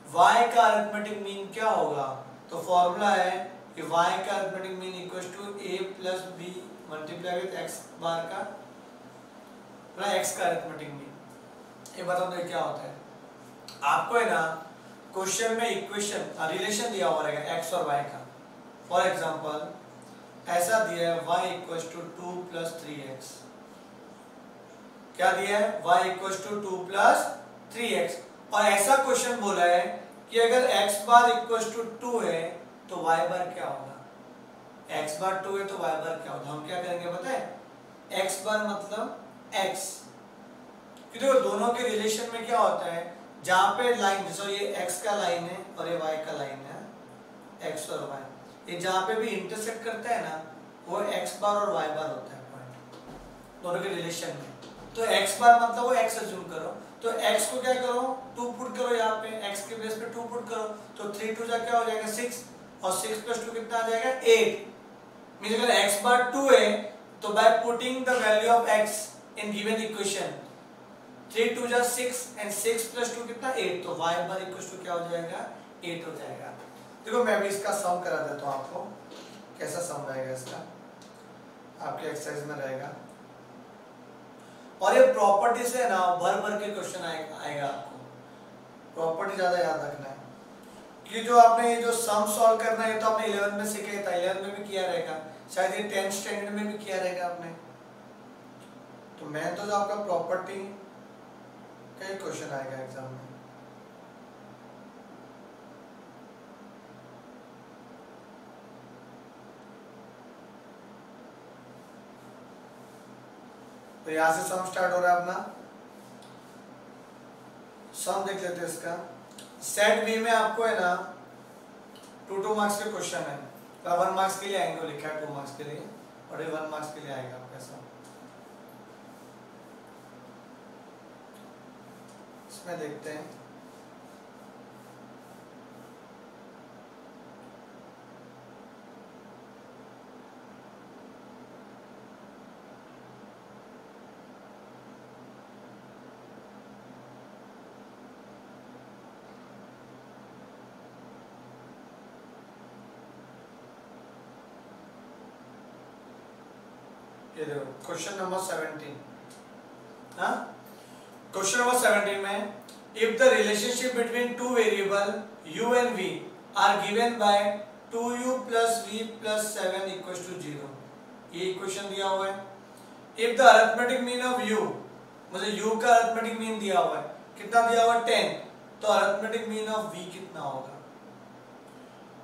y का अरिथमेटिक मीन क्या होगा, तो फॉर्मूला है कि y का arithmetic mean equals to a + b multiply with x bar का मतलब x का अरिथमेटिक मीन। ये बताओ तो क्या होता है। आपको है ना क्वेश्चन में इक्वेशन रिलेशन दिया हुआ रहेगा x और y का। फॉर एग्जांपल ऐसा दिया है y = 2 + 3x, क्या दिया है y = 2 + 3x, और ऐसा क्वेश्चन बोला है कि अगर x बार = 2 है तो y बार क्या होगा, x बार 2 है तो y बार क्या होगा। हम क्या करेंगे पता है, x बार मतलब x, क्योंकि दोनों के रिलेशन में क्या होता है, जहां पे लाइन जैसे ये x का लाइन है और ये y का लाइन है, x और y, ये जहां पे भी इंटरसेक्ट करता है ना वो x बार और y बार होता है पॉइंट दोनों के रिलेशन में। तो x बार मतलब वो x अज्यूम करो, तो x को क्या करो 2 पुट करो, यहाँ पे x के बेस पे 2 पुट करो, तो 3 2 जा क्या हो जाएगा 6, और 6 + 2 कितना आ जाएगा 8। मींस अगर x बार 2 है तो by putting the value of x in given equation 3 2 जा 6 एंड 6 + 2 कितना 8, तो y बार = क्या हो जाएगा 8 हो जाएगा। देखो मैं अभी इसका सम करा देता हूँ आपको, कैसा सम रहेगा इसका आपके एक्सरसाइज में रहेगा। और ये प्रॉपर्टी से ना भर भर के क्वेश्चन आएगा आपको, प्रॉपर्टी ज्यादा याद रखना है कि जो आपने ये जो सम सॉल्व करना है तो आपने 11 में सीखा था, 11 में भी किया रहेगा, शायद ये 10th स्टैंडर्ड में भी किया रहेगा आपने। तो मैं तो जो आपका प्रॉपर्टी का ही क्वेश्चन आएगा एग्जाम में। तो यहां से सम स्टार्ट हो रहा है अपना, सम देख लेते हैं इसका। सेट बी में आपको है ना 2 मार्क्स के क्वेश्चन है, 1 मार्क्स के लिए आएंगे, लिखा है 2 मार्क्स के लिए, और ये 1 मार्क्स के लिए आएगा आपका सम। इसमें देखते हैं ये देखो क्वेश्चन नंबर 17, हाँ क्वेश्चन नंबर 17 में if the relationship between two variable u and v are given by 2u plus v plus 7 equal to 0, ये इक्वेशन दिया हुआ है। If the arithmetic mean of u, मतलब u का अरिथमेटिक मीन दिया हुआ है, कितना दिया हुआ है 10, तो अरिथमेटिक मीन ऑफ v कितना होगा,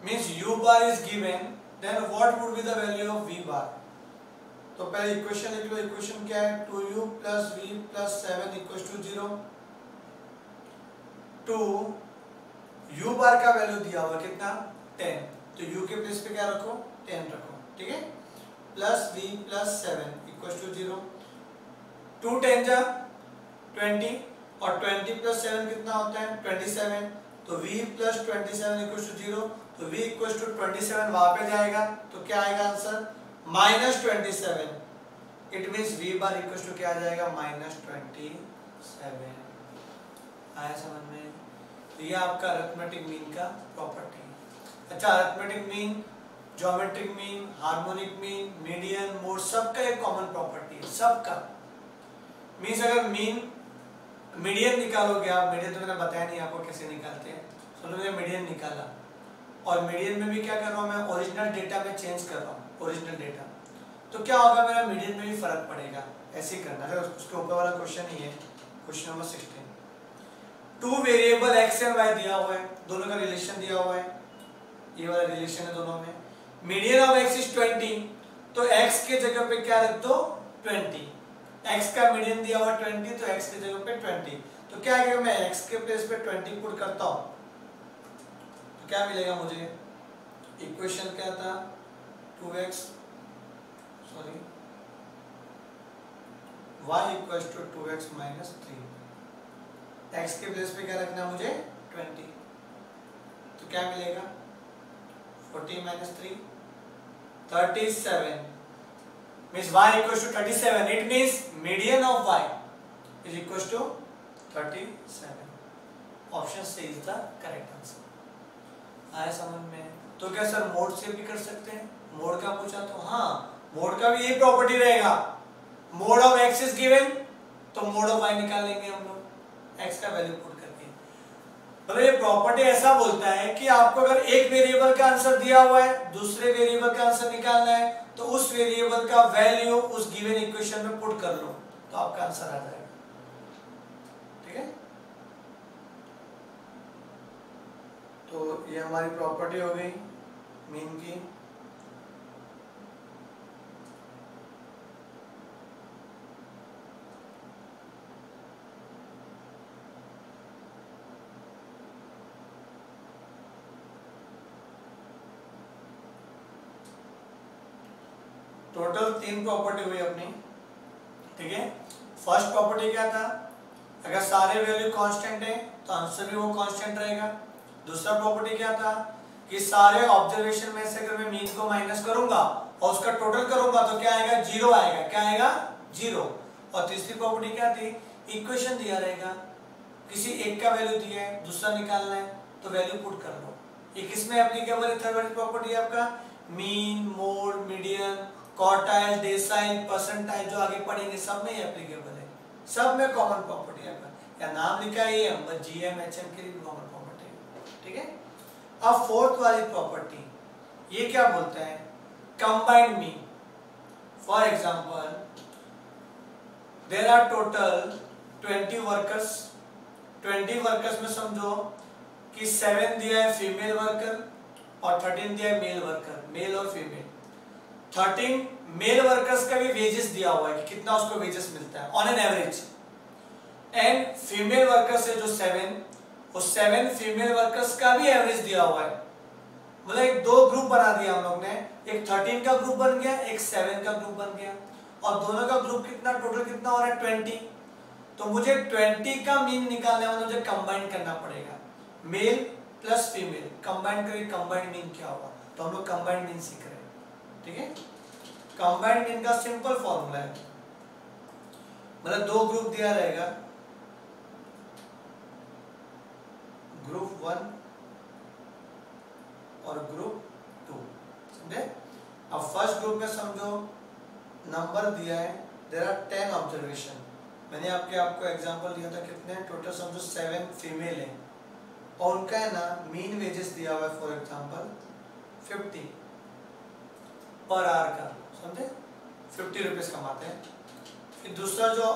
means u bar is given, then what would be the value of v bar. तो पहले इक्वेशन लिख लो, इक्वेशन क्या है 2u plus v plus 7 equal to 0, 2 u bar का वैल्यू दिया हुआ कितना 10, तो u के प्लेस पे क्या रखो 10 रखो, ठीक है, plus v plus 7 equal to 0, 2 10 जा 20 और 20 प्लस 7 कितना होता है 27, तो v प्लस 27 इक्वल टू 0, तो v इक्वल टू 27 वहां पे जाएगा, तो क्या आएगा answer -27, it means v bar equal to क्या आ जाएगा -27। आया समझ में? तो ये आपका अरिथमेटिक मीन का प्रॉपर्टी है। अच्छा, arithmetic mean, geometric mean, harmonic mean, median, mode, सबका एक कॉमन प्रॉपर्टी है, सबका। मींस अगर मीडियन निकालोगे आप, मीडियन तो मैंने बताया नहीं आपको कैसे निकालते हैं, तो मैंने मीडियन निकाला, और मीडियन में भी क्या कर रहा हूँ मैं, ओरिजिनल डेटा में चेंज कर रहा हूँ, ओरिजिनल डेटा, तो क्या होगा मेरा मीडियन में भी फर्क पड़ेगा। ऐसे ही करना है, उसके ऊपर वाला क्वेश्चन ही है, question number 16। Two variable x and y दिया हुआ है, दोनों का रिलेशन दिया हुआ है, ये वाला रिलेशन है दोनों में। मीडियन ऑफ x इज 20, तो x के जगह पे क्या रख दो 20, x का मीडियन दिया हुआ 20, तो x की जगह पे 20, तो क्या है, मैं x के प्लेस पे 20 पुट करता हूं, तो क्या मिलेगा मुझे, इक्वेशन क्या था 2x sorry y equals to 2x minus 3, x के प्लेस पे क्या रखना है मुझे 20, तो क्या मिलेगा 40 minus 3 37, means y equals to 37, it means median of y is equals to 37, option C is the correct answer। आया समझ में? तो क्या सर मोड से भी कर सकते हैं, मोड का पूछा तो हाँ, मोड का भी यही प्रॉपर्टी रहेगा, mode of x is given, तो मोड ऑफ y निकाल लेंगे हम लोग x का वैल्यू पुट करके। मतलब ये प्रॉपर्टी ऐसा बोलता है कि आपको अगर एक वेरिएबल का आंसर दिया हुआ है, दूसरे वेरिएबल का आंसर निकालना है, तो उस वेरिएबल का वैल्यू उस गिवन इक्वेशन में पुट कर लो, तो आपका आंसर आ जाएगा, ठीक है। तो ये हमारी प्रॉपर्टी हो गई मीन की। टोटल 3 प्रॉपर्टी हुई अपनी, ठीक है। फर्स्ट प्रॉपर्टी क्या था, अगर सारे वैल्यू कांस्टेंट है तो आंसर भी वो कांस्टेंट रहेगा। दूसरा प्रॉपर्टी क्या था कि सारे ऑब्जर्वेशन में से अगर मैं मीन को माइनस करूंगा और उसका टोटल करूंगा तो क्या आएगा, 0 आएगा, क्या आएगा 0। और तीसरी प्रॉपर्टी क्या थी, इक्वेशन दिया रहेगा, किसी एक का वैल्यू दिया है, दूसरा निकालना है, तो वैल्यू पुट कर लो। ये किसमें एप्लीकेबल है, थर्ड वाली प्रॉपर्टी है आपका, mean, mode, median, quartile, decyl, percentile, जो आगे पढ़ेंगे सब में एप्लीकेबल है, सब में कॉमन प्रॉपर्टी है आपका। या नाम लिखा है ये, बस जीएम एचएम के लिए भी कॉमन प्रॉपर्टी है, ठीक है। अब फोर्थ वाली प्रॉपर्टी, ये क्या बोलता है, combined mean. For example there are total 20 workers, 20 workers में समझो कि 7 दिया है फीमेल वर्कर और 13 दिया है मेल वर्कर, मेल और फीमेल। 13 मेल वर्कर्स का भी वेजेस दिया हुआ है कि कितना उसको वेजेस मिलता है on an average, and female workers है जो 7, वो 7 फीमेल वर्कर्स का भी एवरेज दिया हुआ है। मतलब एक 2 ग्रुप बना दिया हम लोग ने, एक 13 का ग्रुप बन गया, एक 7 का ग्रुप बन गया, और दोनों का ग्रुप कितना, टोटल कितना हो रहा है 20। तो मुझे 20 का मीन निकालने वाला मुझे कंबाइन करना पड़ेगा, मेल प्लस फीमेल कंबाइन करके कंबाइंड मीन क्या होगा, तो हम लोग कंबाइंड मीन सीख रहे हैं, ठीक है। कंबाइंड मीन का सिंपल फॉर्मूला है, मतलब 2 ग्रुप दिया रहेगा, ग्रुप 1 और ग्रुप 2, समझे। अब फर्स्ट ग्रुप में समझो नंबर दिया है, देयर आर 10 ऑब्जर्वेशन। मैंने आपको एग्जांपल दिया था, कितने टोटल समझो 7 फीमेल है और उनका है ना मीन वेजेस दिया हुआ है फॉर एग्जांपल 50 पर आवर का, समझे 50 रुपीज कमाते हैं। फिर दूसरा जो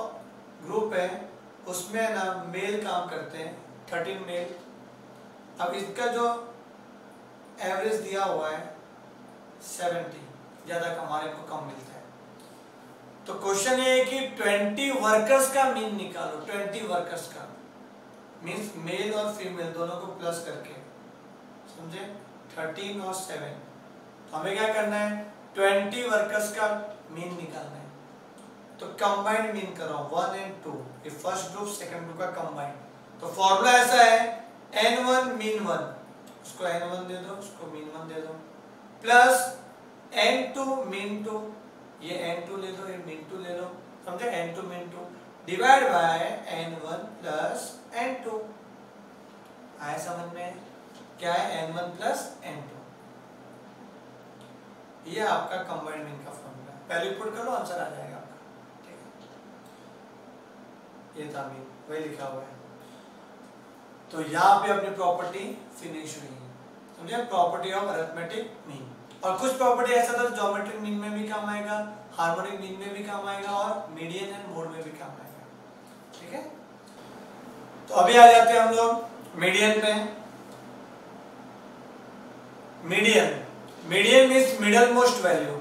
ग्रुप है उसमें है ना मेल काम करते हैं 13 मेल। अब इसका जो एवरेज दिया हुआ है 70, ज़्यादा कमाने को कम मिलता है। तो क्वेश्चन ये है कि 20 वर्कर्स का मीन निकालो। 20 वर्कर्स का मीन्स मेल और फीमेल दोनों को प्लस करके, समझे 13 और 7। तो हमें क्या करना है 20 वर्कर्स का मीन निकालना है। तो कंबाइंड मीन करो 1 और 2, ये फर्स्ट ग्रुप सेकंड ग्रुप का कंबाइंड। तो फॉर्मूला ऐसा है n1 मीन 1, उसको n1 दे दो, उसको मीन 1 दे दो, प्लस n2 मीन 2, ये n2 ले लो, ये मीन 2 ले लो, समझे n2 mean 2 divide by n1 plus n2। आया समझ में? क्या है n1 प्लस n2, ये आपका कंबाइंड मीन का फॉर्मूला। पहले पुट कर लो, आंसर आ जाएगा आपका। ठीक है, ये था मीन, वही लिखा हुआ है। तो यहाँ पे अपनी प्रॉपर्टी फिनिश हुई है, समझे प्रॉपर्टी ऑफ अरिथमेटिक मीन। और कुछ प्रॉपर्टी ऐसा था ज्योमेट्रिक मीन में भी काम आएगा, हार्मोनिक मीन में भी काम आएगा और मीडियन एंड मोड में भी काम आएगा। ठीक है, तो अभी आ जाते हैं हम लोग मीडियन पे। Median means middle most value,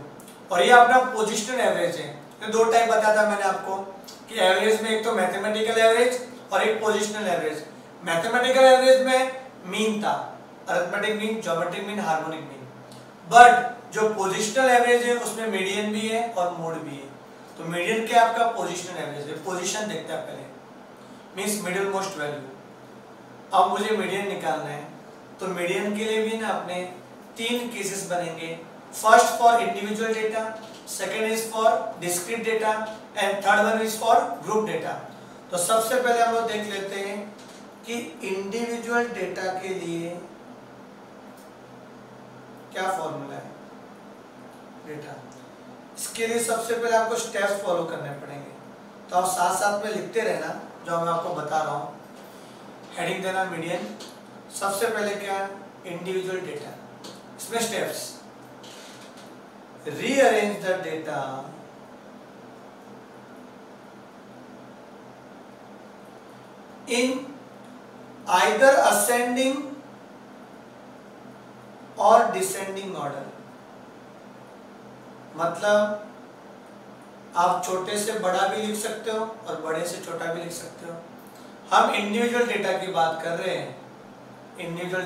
और ये अपना पोजिशनल एवरेज है। तो दो टाइप बताया था मैंने आपको कि एवरेज में एक तो मैथमेटिकल एवरेज और एक पोजिशनल एवरेज। मैथमेटिकल एवरेज में मीन था, arithmetic mean, geometric mean, harmonic mean. But जो पोजिशनल एवरेज है उसमें मीडियन भी है और मोड भी है। तो मीडियन क्या आपका पोजिशनल एवरेज है, पोजीशन देखते हैं पहले, मीन्स मिडिल मोस्ट वैल्यू। अब मुझे मीडियन निकालना है, तो मीडियन के लिए भी ना अपने 3 केसेस बनेंगे। First for individual data, second is for discrete data and third one is for group data. तो सबसे पहले हम लोग देख लेते हैं कि इंडिविजुअल डेटा के लिए क्या फॉर्मूला है डेटा। इसके लिए सबसे पहले आपको स्टेप्स फॉलो करने पड़ेंगे, तो आप साथ साथ में लिखते रहना जो मैं आपको बता रहा हूँ। हेडिंग देना मीडियन। सबसे पहले क्या है इंडिविजुअल डेटा, इसमें steps, rearrange the data in either ascending और डिसेंडिंग ऑर्डर। मतलब आप छोटे से बड़ा भी लिख सकते हो और बड़े से छोटा भी लिख सकते हो। हम इंडिविजुअल डेटा की बात कर रहे हैं। इंडिविजुअल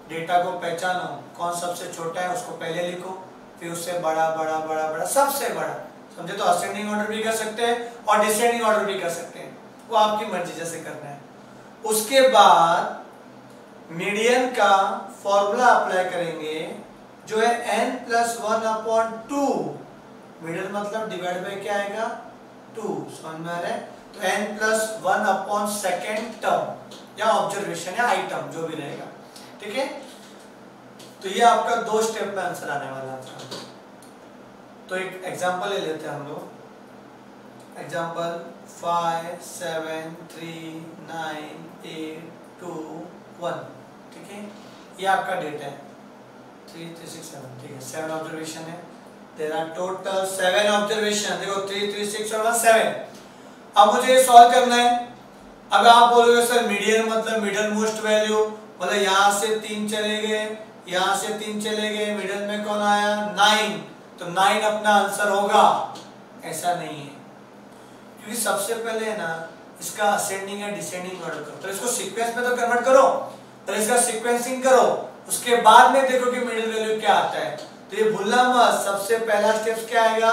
डेटा को पहचानो, कौन सबसे छोटा है उसको पहले लिखो, फिर उससे बड़ा बड़ा बड़ा बड़ा सबसे बड़ा, समझे। तो असेंडिंग ऑर्डर भी कर सकते हैं और डिसेंडिंग ऑर्डर भी कर सकते हैं, वो आपकी मर्जी जैसे करना है। उसके बाद मीडियन का फॉर्मूला अप्लाई करेंगे जो है n+1/2। मिडिल मतलब डिवाइड बाय क्या आएगा 2, समझ में आ रहा है। तो n+1/2 टर्म या ऑब्जर्वेशन या आइटम जो भी रहेगा। ठीक है, तो ये आपका 2 स्टेप में आंसर आने वाला है। तो एक एग्जांपल ले लेते हैं हम लोग। एग्जांपल 5 7 3 9 8 2 1। ठीक है, ये आपका डेटा है 3 3 6 7। ठीक है, 7 ऑब्जर्वेशन है। There are total 7 observation. देखो 3 3 6 और 7। अब मुझे ये सॉल्व करना है। अब आप बोलोगे सर मीडियन मतलब मिडिल मोस्ट वैल्यू, मतलब यहाँ से 3 चले गए, यहाँ से 3 चले गए, मिडिल में कौन आया 9, तो 9 अपना आंसर होगा। ऐसा नहीं है, क्योंकि सबसे पहले है ना इसका असेंडिंग या डिसेंडिंग ऑर्डर करो, तो इसको सीक्वेंस में तो कन्वर्ट करो, तो इसका सीक्वेंसिंग करो, उसके बाद में देखो कि मिडिल वैल्यू क्या आता है। तो ये भूलना मत, सबसे पहला स्टेप क्या आएगा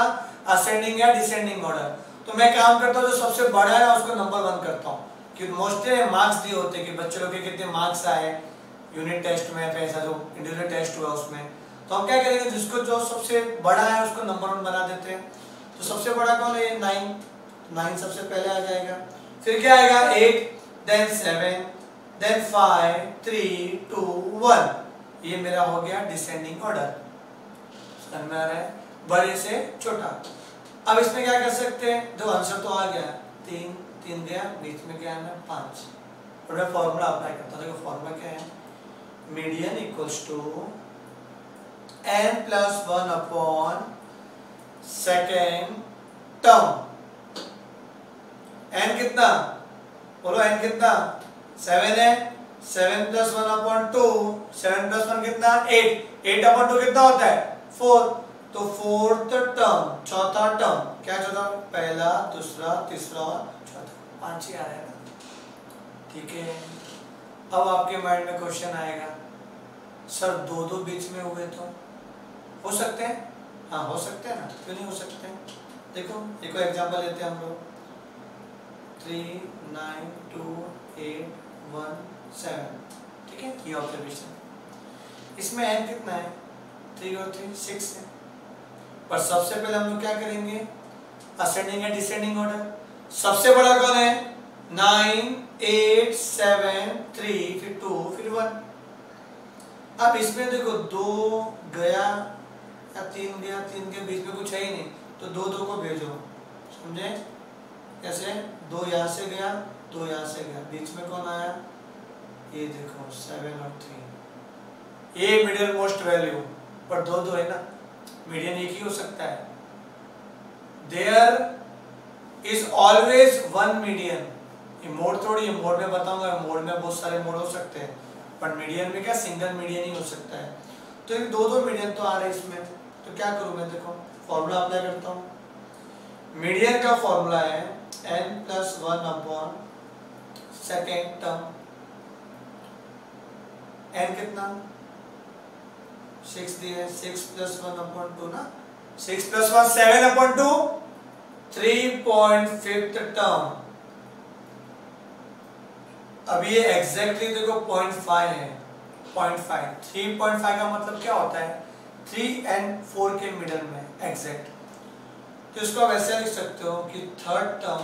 असेंडिंग या डिसेंडिंग ऑर्डर। तो मैं काम करता हूँ जो सबसे बड़ा है उसको नंबर 1 करता हूँ, कि मोस्टली मार्क्स दिए होते हैं कि बच्चे लोग के कितने मार्क्स आए यूनिट टेस्ट में, ऐसा जो इंडिविजुअल टेस्ट हुआ उसमें। तो हम क्या करेंगे जिसको जो सबसे बड़ा है उसको नंबर 1 बना देते हैं। तो सबसे बड़ा कौन है 9 सबसे पहले आ जाएगा। फिर क्या आएगा 8, देन 7, देन 5 3 2 1। ये मेरा हो गया डिसेंडिंग ऑर्डर। समझ में आ रहा है, बड़े से छोटा। अब इसमें क्या कर सकते हैं, दो आंसर तो आ गया, 3 3 गया, बीच में क्या है 5, और मैं फॉर्मूला अप्लाई करता हूँ। देखो फॉर्मूला क्या है, median equals to n+1 upon second term. n कितना बोलो, n कितना 7 है, 7 + 1 अपॉन 2, 7 + 1 कितना 8, 8 अपॉन 2 कितना होता है 4, तो फोर्थ टर्म, चौथा टर्म, क्या चौथा, पहला दूसरा तीसरा और चौथा, 5 ही आ रहा है ना। ठीक है, अब आपके माइंड में क्वेश्चन आएगा, सर दो दो बीच में हुए तो हो सकते हैं, हाँ हो सकते हैं ना, क्यों नहीं हो सकते हैं। देखो एक एग्जांपल लेते हैं हम लोग, 3 9 2 8 1 7, ठीक है, ये ऑब्जर्वेशन, इसमें n कितना है 3 और 3 6 है, पर सबसे पहले हम लोग क्या करेंगे, असेंडिंग या डिसेंडिंग ऑर्डर। सबसे बड़ा कौन है, 9 8 7 3 फिर 2 फिर 1। अब इसमें देखो 2 गया या 3 गया, 3 के बीच में कुछ है ही नहीं, तो 2 2 को भेजो, समझे कैसे, 2 यहाँ से गया 2 यहाँ से गया, बीच में कौन आया, ये देखो 7 और 3, ये मिडिल मोस्ट वैल्यू, पर 2 2 है ना, मीडियन एक ही हो सकता है। There is always one median, ये मोड थोड़ी है, मोड में बताऊंगा, मोड में बहुत सारे मोड हो सकते हैं, पर मीडियन में क्या सिंगल मीडियन ही हो सकता है। तो ये दो दो मीडियन तो आ रहे हैं इसमें, तो क्या करूं मैं, देखो फॉर्मूला अप्लाई करता हूं। मीडियन का फॉर्मूला है n+1 upon second term, n कितना 6 दिया है, 6 + 1 अपॉन 2 ना, 6 + 1 7 अपॉन 2, 3.5 टर्म। अब ये एग्जैक्टली देखो 0.5 है, 0.5 3.5 का मतलब क्या होता है, 3 और 4 के मिडल में एग्जैक्ट। तो इसको आप ऐसे लिख सकते हो कि third term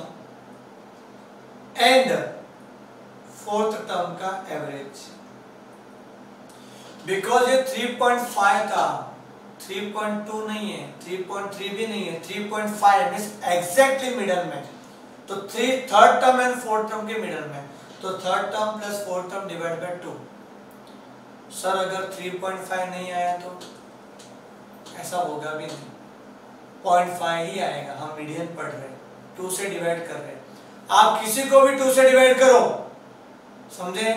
and fourth term का एवरेज, बिकॉज ये 3.5 था, 3.2 नहीं है, 3.3 भी नहीं है, 3.5 मींस एग्जैक्टली मिडल में, तो third term and fourth term के मिडल में, तो third term plus fourth term divide by 2। Sir अगर 3.5 नहीं आया तो ऐसा होगा भी नहीं, 0.5 ही आएगा, हम मीडियन पढ़ रहे हैं, 2 से डिवाइड कर रहे हैं, आप किसी को भी 2 से डिवाइड करो, समझे,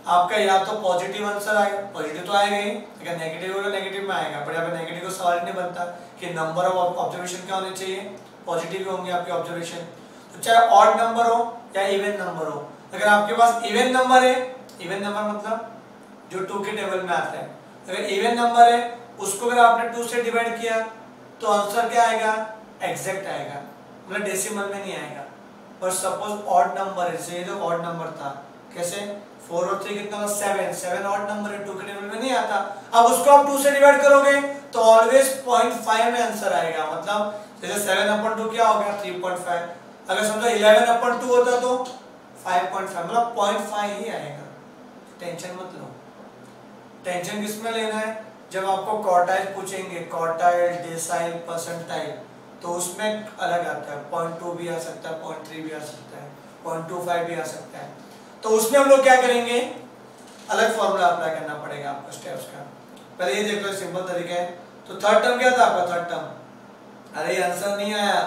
आपका या तो पॉजिटिव आंसर आएगा, पॉजिटिव तो आएगा ही, अगर नेगेटिव होगा नेगेटिव में आएगा, पर यहाँ पे नेगेटिव का सवाल नहीं बनता कि नंबर ऑफ ऑब्जर्वेशन क्या होने चाहिए, पॉजिटिव होंगे आपके ऑब्जर्वेशन, तो चाहे ऑड नंबर हो या इवन नंबर हो। अगर आपके पास इवन नंबर है, इवन नंबर मतलब जो 2 के टेबल में आता है, अगर इवन नंबर है उसको अगर आपने 2 से डिवाइड किया तो आंसर क्या आएगा, एग्जैक्ट आएगा, मतलब डेसिमल में नहीं आएगा। पर सपोज ऑड नंबर है, जैसे ये जो ऑड नंबर था, कैसे 4 और 3 कितना 7, 7 ऑड नंबर है, 2 के टेबल में नहीं आता, अब उसको आप 2 से डिवाइड करोगे तो ऑलवेज 0.5 में आंसर आएगा, मतलब जैसे 7/2 क्या हो गया 3.5, अगर समझो 11/2 होता तो 5.5, मतलब 0.5 ही आएगा। टेंशन मत लो, टेंशन किसमें लेना है, जब आपको क्वार्टाइल पूछेंगे, क्वार्टाइल डेसाइल परसेंटाइल, तो उसमें अलग आता है, 0.2 भी आ सकता है, 0.3 भी आ सकता है, 0.25 भी आ सकता है, तो उसमें हम लोग क्या करेंगे, अलग फॉर्मूला अप्लाई करना पड़ेगा आपको स्टेप्स का। पहले ये देख लो, सिंपल तरीका है। तो थर्ड टर्म क्या था आपका, थर्ड टर्म, अरे ये आंसर नहीं आया,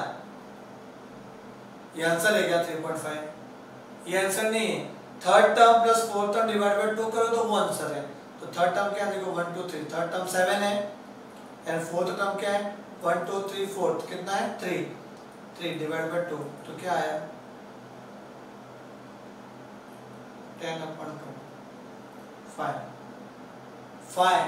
ये आंसर है क्या 3.5, ये आंसर नहीं है, third term plus fourth term divide by 2 करो तो वो आंसर है। तो थर्ड टर्म क्या है, देखो 1 2 3, थर्ड टर्म 7 है एंड फोर्थ टर्म क्या है 1 2 3 4, कितना है 3 डिवाइड बाय 2, तो क्या आया 10/2, 5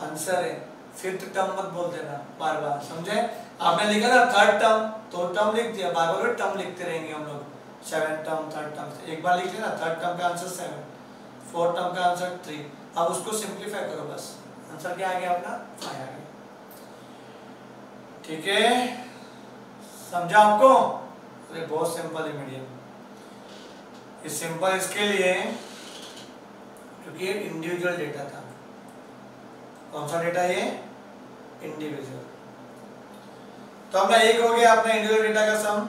आंसर है। फिफ्थ टर्म मत बोल देना बार बार, समझे, आपने लिखा ना थर्ड टर्म तो टर्म लिख दिया, बार बार टर्म लिखते रहेंगे हम लोग, 7 टर्म थर्ड टर्म, एक बार लिख लेना थर्ड टर्म का आंसर 7, फोर्थ टर्म का आंसर 3, अब उसको सिंपलीफाई करो, बस आंसर क्या आ गया अपना 5 आ गया। ठीक है, समझा आपको, अरे बहुत सिंपल है मीडियम, ये सिंपल इसके लिए क्योंकि ये इंडिविजुअल डेटा था। कौन सा डेटा ये, इंडिविजुअल। तो अपना एक हो गया अपना इंडिविजुअल डेटा का सम।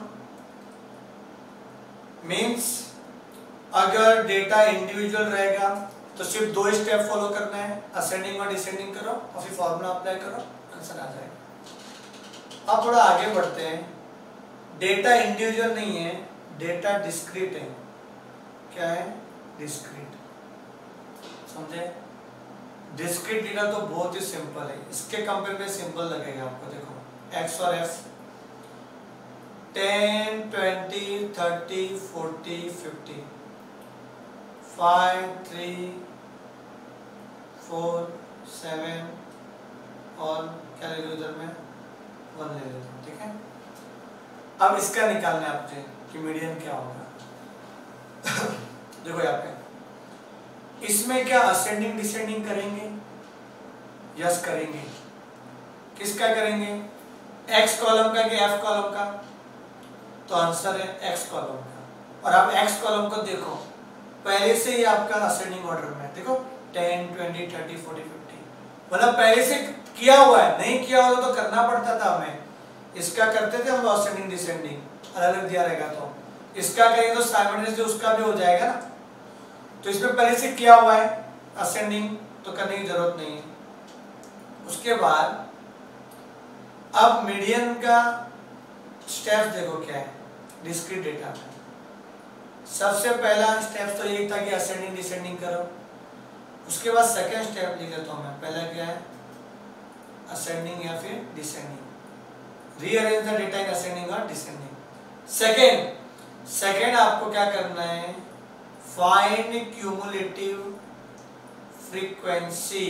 मींस अगर डेटा इंडिविजुअल रहेगा तो सिर्फ 2 स्टेप फॉलो करना है, असेंडिंग और डिसेंडिंग करो और फिर फॉर्मूला अप्लाई करो, आंसर आ जाएगा। अब थोड़ा आगे बढ़ते हैं। डेटा इंडिविजुअल नहीं है, डेटा डिस्क्रीट है। क्या है? डिस्क्रीट। समझे? डिस्क्रीट डेटा तो बहुत ही सिंपल है, इसके कंपेयर में सिंपल लगेगा आपको। देखो एक्स और एफ 10, 20, 30, 40, 50, 5, 3, 4, 7 और क्या ले लो इधर में 1 ले लेता हूँ। ठीक है, अब इसका निकालना है आपसे कि मीडियन क्या होगा। देखो यहाँ पे इसमें क्या असेंडिंग डिसेंडिंग करेंगे? यस करेंगे। किसका करेंगे? एक्स कॉलम का कि एफ कॉलम का? तो आंसर है एक्स कॉलम का। और आप एक्स कॉलम को देखो, पहले से ही आपका असेंडिंग ऑर्डर में देखो 10, 20, 30, 40, 50, मतलब पहले से किया हुआ है। नहीं किया हुआ तो करना पड़ता था हमें, इसका करते थे हम असेंडिंग डिसेंडिंग, अलग अलग दिया रहेगा तो इसका करेंगे तो साइमल्टेनियसली उसका भी हो जाएगा ना। तो इसमें पहले से किया हुआ है असेंडिंग, तो करने की जरूरत नहीं है। उसके बाद अब मीडियन का स्टेप्स देखो क्या है डिस्क्रीट डेटा में। सबसे पहला स्टेप तो यही था कि असेंडिंग डिसेंडिंग करो। उसके बाद सेकंड स्टेप लिख लेता हूं मैं। पहला क्या है? असेंडिंग या फिर descending. Rearrange the data in ascending और डिसेंडिंग। सेकंड आपको क्या करना है? Find cumulative frequency.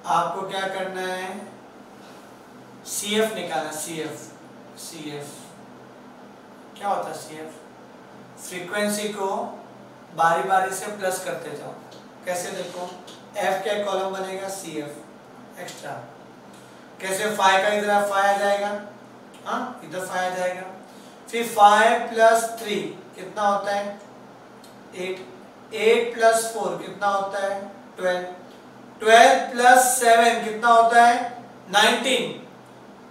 आपको क्या करना है? CF निकालना। CF क्या होता है? CF फ्रीक्वेंसी को बारी बारी से प्लस करते जाओ। कैसे? देखो F क्या कॉलम बनेगा? CF extra. कैसे? 5 का इधर 5 आ जाएगा, हाँ इधर 5 आ जाएगा। फिर 5 + 3 कितना होता है? 8। 8 + 4 कितना होता है? 12। 12 + 7 कितना होता है? 19।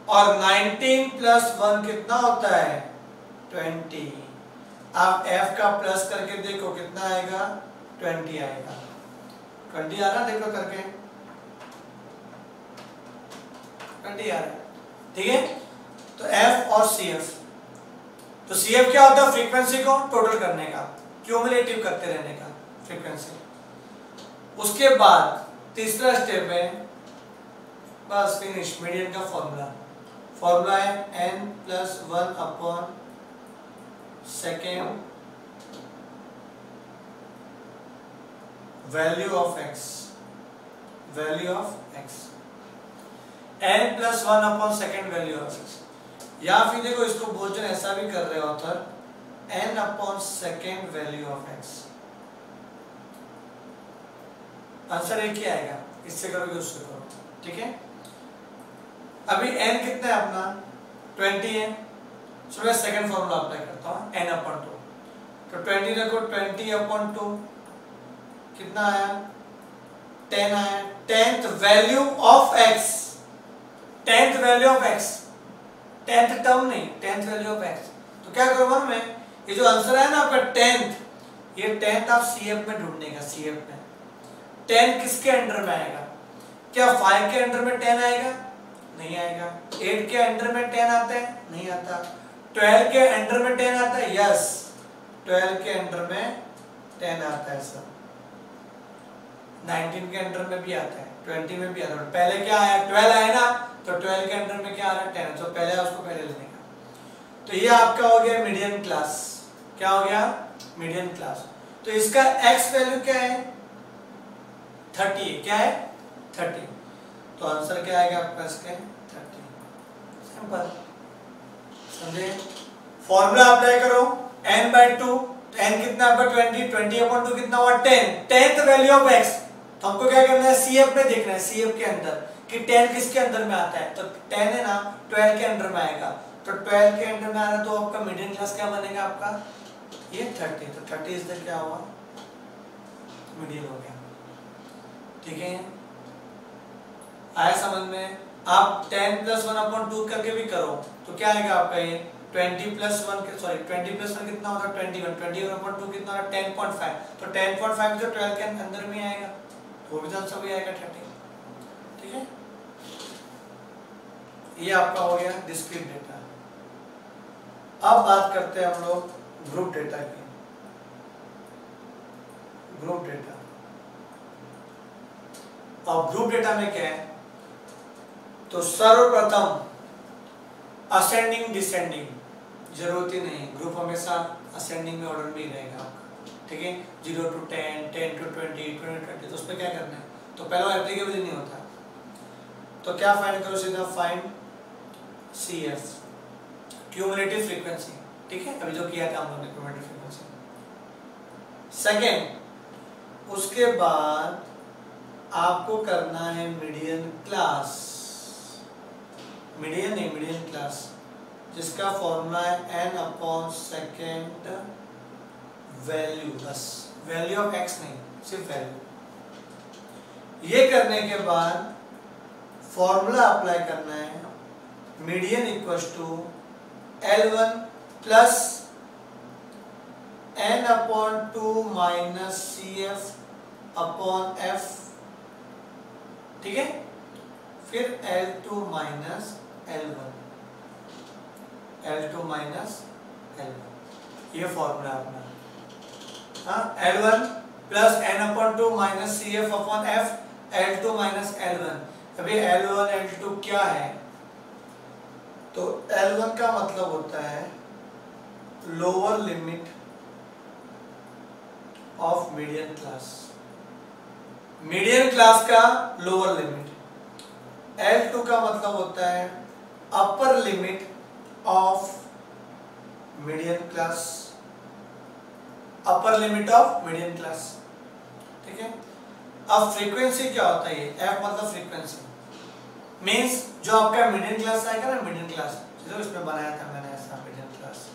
और 19 + 1 कितना होता है? 20। आप F का प्लस करके देखो कितना आएगा? 20 आएगा। 20 आ रहा? देखो करके 20 आ रहा है। ठीक है, तो F और CF। तो CF क्या होता है? फ्रीक्वेंसी को टोटल करने का, क्यूमुलेटिव करते रहने का फ्रीक्वेंसी। उसके बाद तीसरा स्टेप है बस फिनिश, मीडियन का फॉर्मूला है n+1/2 value of x n+1/2 value of x। या फिर देखो इसको बहुत जन ऐसा भी कर रहे हो author, n/2 value of x। Answer एक ही आएगा, इससे करोगे उससे करो। ठीक है, अभी n कितना है अपना? 20 है। सो मैं सेकंड फॉर्मूला अप्लाई करता हूँ n/2। तो 20 रखो, 20/2 कितना आया? 10 आया। 10th value of x, 10th value of x, 10th term नहीं, 10th वैल्यू ऑफ x। तो क्या करूंगा मैं? ये जो आंसर है ना आपका 10th, ये 10th आप CF में ढूंढने का। CF में 10 किसके अंडर में आएगा? क्या 5 के अंडर में 10 आएगा? नहीं आएगा। 8 के अंडर में 10 आता है? नहीं आता। 12 के अंडर में 10 आता है? यस, 12 के अंडर में 10 आता है सर। 19 के अंडर में भी आता है, 20 में भी आता है। पहले क्या आया? 12 आया ना, तो 12 के अंडर में क्या आ रहा है? 10। तो पहले उसको पहले लेने का। तो ये आपका हो गया मीडियन क्लास। क्या हो गया? Median class. तो इसका x वैल्यू क्या है? 30 है। क्या है? 30। तो आंसर क्या आएगा आपका इसके? 30। सिंपल, समझे? फॉर्मूला अप्लाई करो n/2। तो n कितना आपका? 20। 20/2 कितना हुआ? 10। 10th value of x। तो हमको क्या करना है? CF में देखना है, CF के अंदर कि 10 किसके अंदर में आता है। तो 10 है ना, 12 के अंदर में आएगा। तो 12 के अंदर में आ रहा, तो आपका मीडियन क्लास क्या बनेगा आपका? ये 30। तो 30 इधर क्या हुआ? मीडियन हो गया। ठीक है, आया समझ में? आप 10 + 1/2 करके भी करो तो क्या आएगा आपका ये 20 + 1 सॉरी 20 + 1 कितना होता है 21 21/2 कितना होता है 10.5 तो 10.5 जो 12 के अंदर में आएगा वो भी आंसर भी आएगा 30 ठीक है। ये आपका हो गया डिस्क्रीट डेटा। अब बात करते हैं हम लोग ग्रुप डेटा की। ग्रुप डेटा और ग्रुप डेटा में क्या है तो सर्वप्रथम असेंडिंग डिसेंडिंग जरूरत ही नहीं, ग्रुप हमेशा असेंडिंग में ऑर्डर में ही रहेगा आपका, ठीक है। 0 to 10, 10 to 20, 20 to 20, तो उस पर क्या करना है तो पहला एप्लीकेबल ही नहीं होता तो क्या फाइंड करो सीधा फाइंड CF क्यूमुलेटिव फ्रीक्वेंसी, ठीक है, अभी जो किया था हम लोगों ने क्यूमुलेटिव फ्रीक्वेंसी। सेकेंड उसके बाद आपको करना है मीडियन क्लास, मीडियन नहीं मीडियन क्लास जिसका फॉर्मूला है n/2 वैल्यू, बस वैल्यू ऑफ x नहीं सिर्फ वैल्यू। ये करने के बाद फॉर्मूला अप्लाई करना है median = L1 plus n/2 minus CF/F, ठीक है, फिर L2 minus L1, L2 minus L1, ये फॉर्मूला अपना। हाँ, L1 plus n/2 minus CF/F, L2 minus L1। अभी L1 L2 क्या है तो L1 का मतलब होता है lower limit of median class, median class का लोअर लिमिट। L2 का मतलब होता है अपर limit of median class, upper limit of median class, ठीक है। अब फ्रीक्वेंसी क्या होता है, F मतलब फ्रीक्वेंसी मींस जो आपका मीडियन क्लास आएगा ना, मीडियन क्लास जो इसमें बनाया था मैंने ऐसा मीडियन क्लास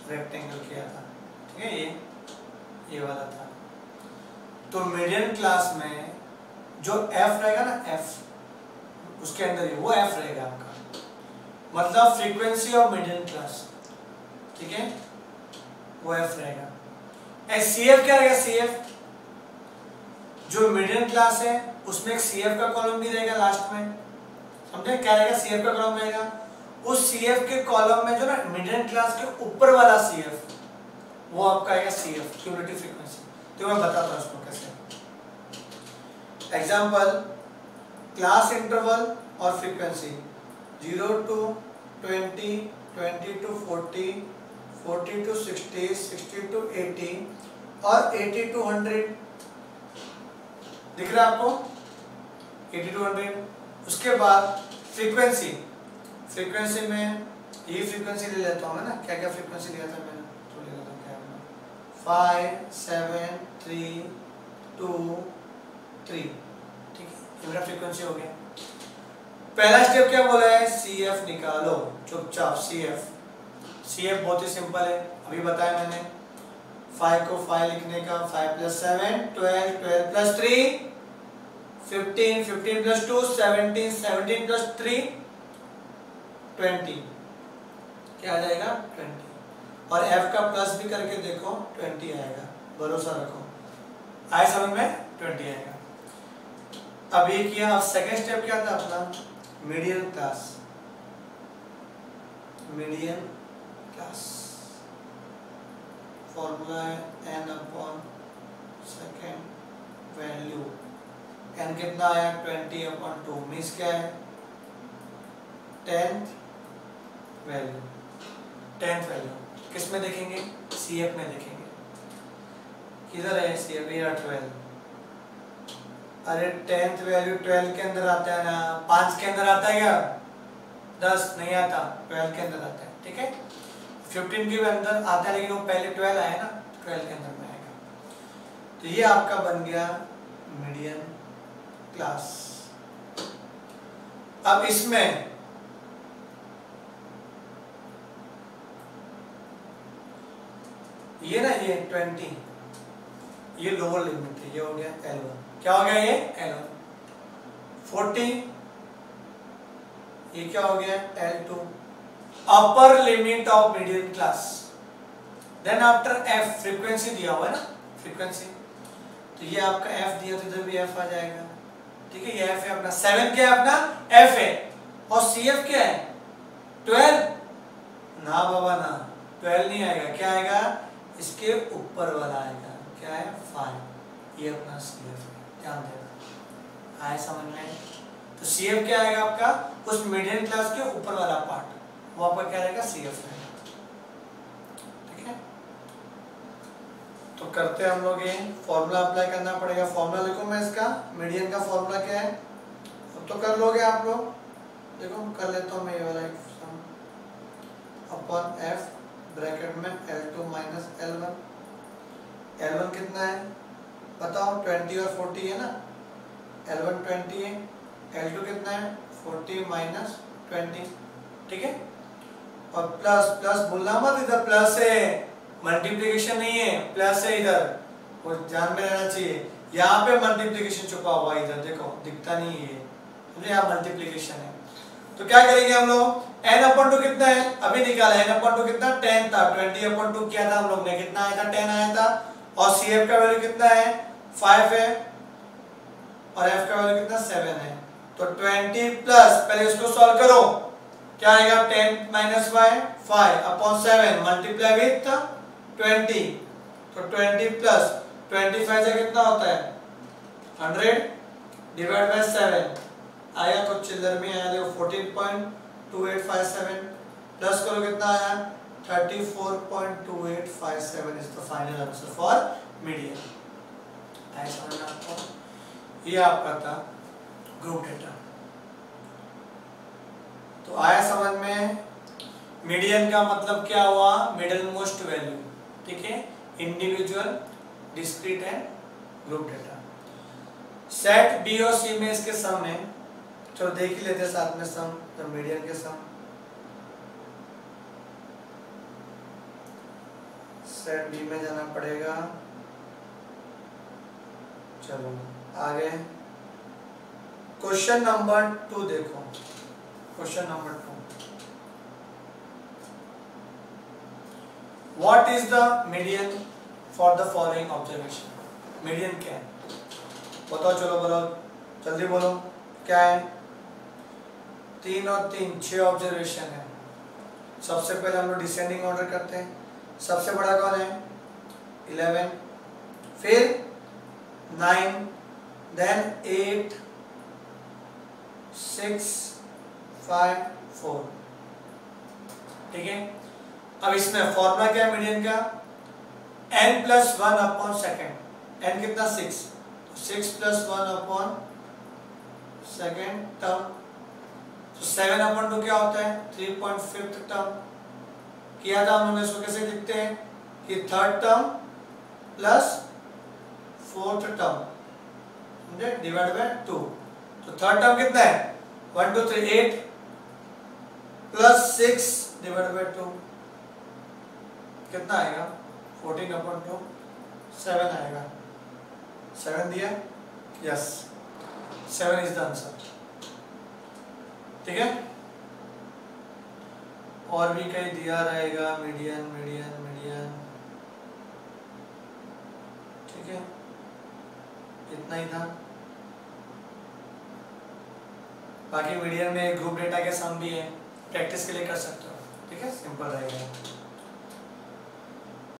रेक्टेंगल किया था, ठीक है, ये वाला था। तो मीडियन क्लास में जो F रहेगा ना, F उसके अंदर वो F रहेगा आपका, मतलब फ्रीक्वेंसी ऑफ मीडियन क्लास, ठीक है, वो F रहेगा। CF क्या रहेगा, CF जो मीडियन क्लास है उसमें एक CF का कॉलम भी रहेगा लास्ट में, समझे क्या रहेगा, CF का कॉलम रहेगा। उस CF के कॉलम में जो ना मीडियन क्लास के ऊपर वाला CF वो आपका आएगा CF क्यूमुलेटिव फ्रीक्वेंसी। तो मैं बताता हूँ उसको कैसे। एग्जांपल क्लास इंटरवल और frequency 0 to 20, 20 to 40, 40 to 60, 60 to 80 और 80 to 100 दिख रहा है आपको, 80 to 100। उसके बाद फ्रीक्वेंसी, फ्रीक्वेंसी में ये फ्रीक्वेंसी ले लेता हूँ मैं ना, क्या क्या फ्रीक्वेंसी लिया था मैंने तो ले लेता हूँ क्या 5, 7, 3, 2, 3, ठीक है, ये मेरा फ्रीक्वेंसी हो गया। पहला स्टेप क्या बोला है, CF निकालो चुपचाप, CF बहुत ही सिंपल है, अभी बताया मैंने। 5 को 5 लिखने का 5 + 7 12, 12 + 3 15, 15 + 2 17, 17 + 3 20, क्या आ जाएगा 20। और F का प्लस भी करके देखो 20 आएगा, भरोसा रखो, आए समझ में 20 आएगा। अब ये किया। अब सेकेंड स्टेप क्या था अपना, median class, median class formula है n/2 वैल्यू, n कितना आया 20/2 मीन्स क्या है 10th वैल्यू। 10th वैल्यू किस में देखेंगे, CF में देखेंगे। किधर है CF, या 12। अरे 10th वैल्यू 12 के अंदर आता है ना, 5 के अंदर आता है क्या, 10 नहीं आता, 12 के अंदर आता है, ठीक है। 15 के अंदर आता है लेकिन वो पहले 12 आया ना, 12 के अंदर में आएगा। तो ये आपका बन गया मीडियन क्लास। अब इसमें ये ना ये 20 ये लोअर लिमिट है, ये हो गया L1, क्या हो गया ये L1। 40 ये क्या हो गया L2 upper limit of median class. Then after f frequency दिया हुआ है ना, फ्रीक्वेंसी, तो ये आपका f दिया तो इधर भी f आ जाएगा, ठीक है। ये f है अपना 7 क्या है अपना f है, और CF क्या है 12 ना बाबा ना, 12 नहीं आएगा, क्या आएगा इसके ऊपर वाला आएगा, क्या है 5, ये अपना CF है, ध्यान देना आए समझ में। तो CF क्या आएगा आपका उस मीडियन क्लास के ऊपर वाला पार्ट, वो आपका क्या रहेगा CF है, ठीक है। तो करते हैं हम लोग ये फॉर्मूला अप्लाई करना पड़ेगा। फॉर्मूला लिखो मैं इसका, मीडियन का फॉर्मूला क्या है, अब तो कर लोगे आप लोग, देखो कर लेता हूँ मैं ये वाला अपॉन f ब्रैकेट में L2 माइनस L1, L1 कितना है बताओ 20 और 40 है ना, L1 20 है, L2 कितना है 40 माइनस 20, ठीक है। और प्लस प्लस भूलना मत, इधर प्लस है, मल्टीप्लिकेशन नहीं है, प्लस है इधर, वो ध्यान में रहना चाहिए। यहाँ पे मल्टीप्लिकेशन छुपा हुआ है, इधर देखो दिखता नहीं है, तो यहाँ मल्टीप्लिकेशन है। तो क्या करेंगे हम लोग, n/2 कितना है अभी निकाला, n/2 कितना 10 था, 20/2 किया था हम लोग ने, कितना आया था 10 आया था, और CF का वैल्यू कितना है 5 है, और F का वैल्यू कितना 7 है। तो 20 प्लस, पहले इसको सॉल्व करो, क्या आएगा 10 माइनस 5 अपॉन 7 मल्टीप्लाई विथ 20, तो 20 प्लस 25 से कितना होता है 100 डिवाइड बाय 7 आया, तो चिल्लर में आया देखो 14.2857 प्लस करो कितना आया 34.2857 is the final answer for median. आया समझ में आपको, ये आपका था ग्रुप डेटा। तो आया समझ में, मीडियन का मतलब क्या हुआ मिडल मोस्ट वैल्यू, ठीक है, individual discrete and group data. Set B और सी में इसके सम है, चलो देख ही लेते हैं साथ में सम, तो मीडियन के सम, सेट बी में जाना पड़ेगा, चलो आगे क्वेश्चन नंबर 2 देखो, question number 2, what is the median for the following observation. Median क्या है बताओ, चलो बोलो जल्दी बोलो क्या है, 3 और 3 6 ऑब्जर्वेशन है। सबसे पहले हम लोग डिसेंडिंग ऑर्डर करते हैं, सबसे बड़ा कौन है 11, फिर 9, देन 8 6 5 4, ठीक है। अब इसमें फॉर्मूला क्या है मीडियन का, n+1 अपॉन सेकेंड, n कितना 6, 6+1 अपॉन सेकेंड टर्म, तो 7/2 क्या होता है 3.5 टर्म। किया था हम लोगों ने, इसको कैसे लिखते हैं कि third term plus fourth term divide by 2, तो थर्ड टर्म कितना है 1 2 3 8 प्लस 6 डिवाइड बाय 2 कितना आएगा 14/2, 7 आएगा, 7 दिया, यस 7 इज द आंसर, ठीक है। और भी कहीं दिया रहेगा मीडियन मीडियन मीडियन, ठीक है, इतना ही था। बाकी मीडियन में ग्रुप डेटा के सम भी है, प्रैक्टिस के लिए कर सकते हो, ठीक है, सिंपल रहेगा।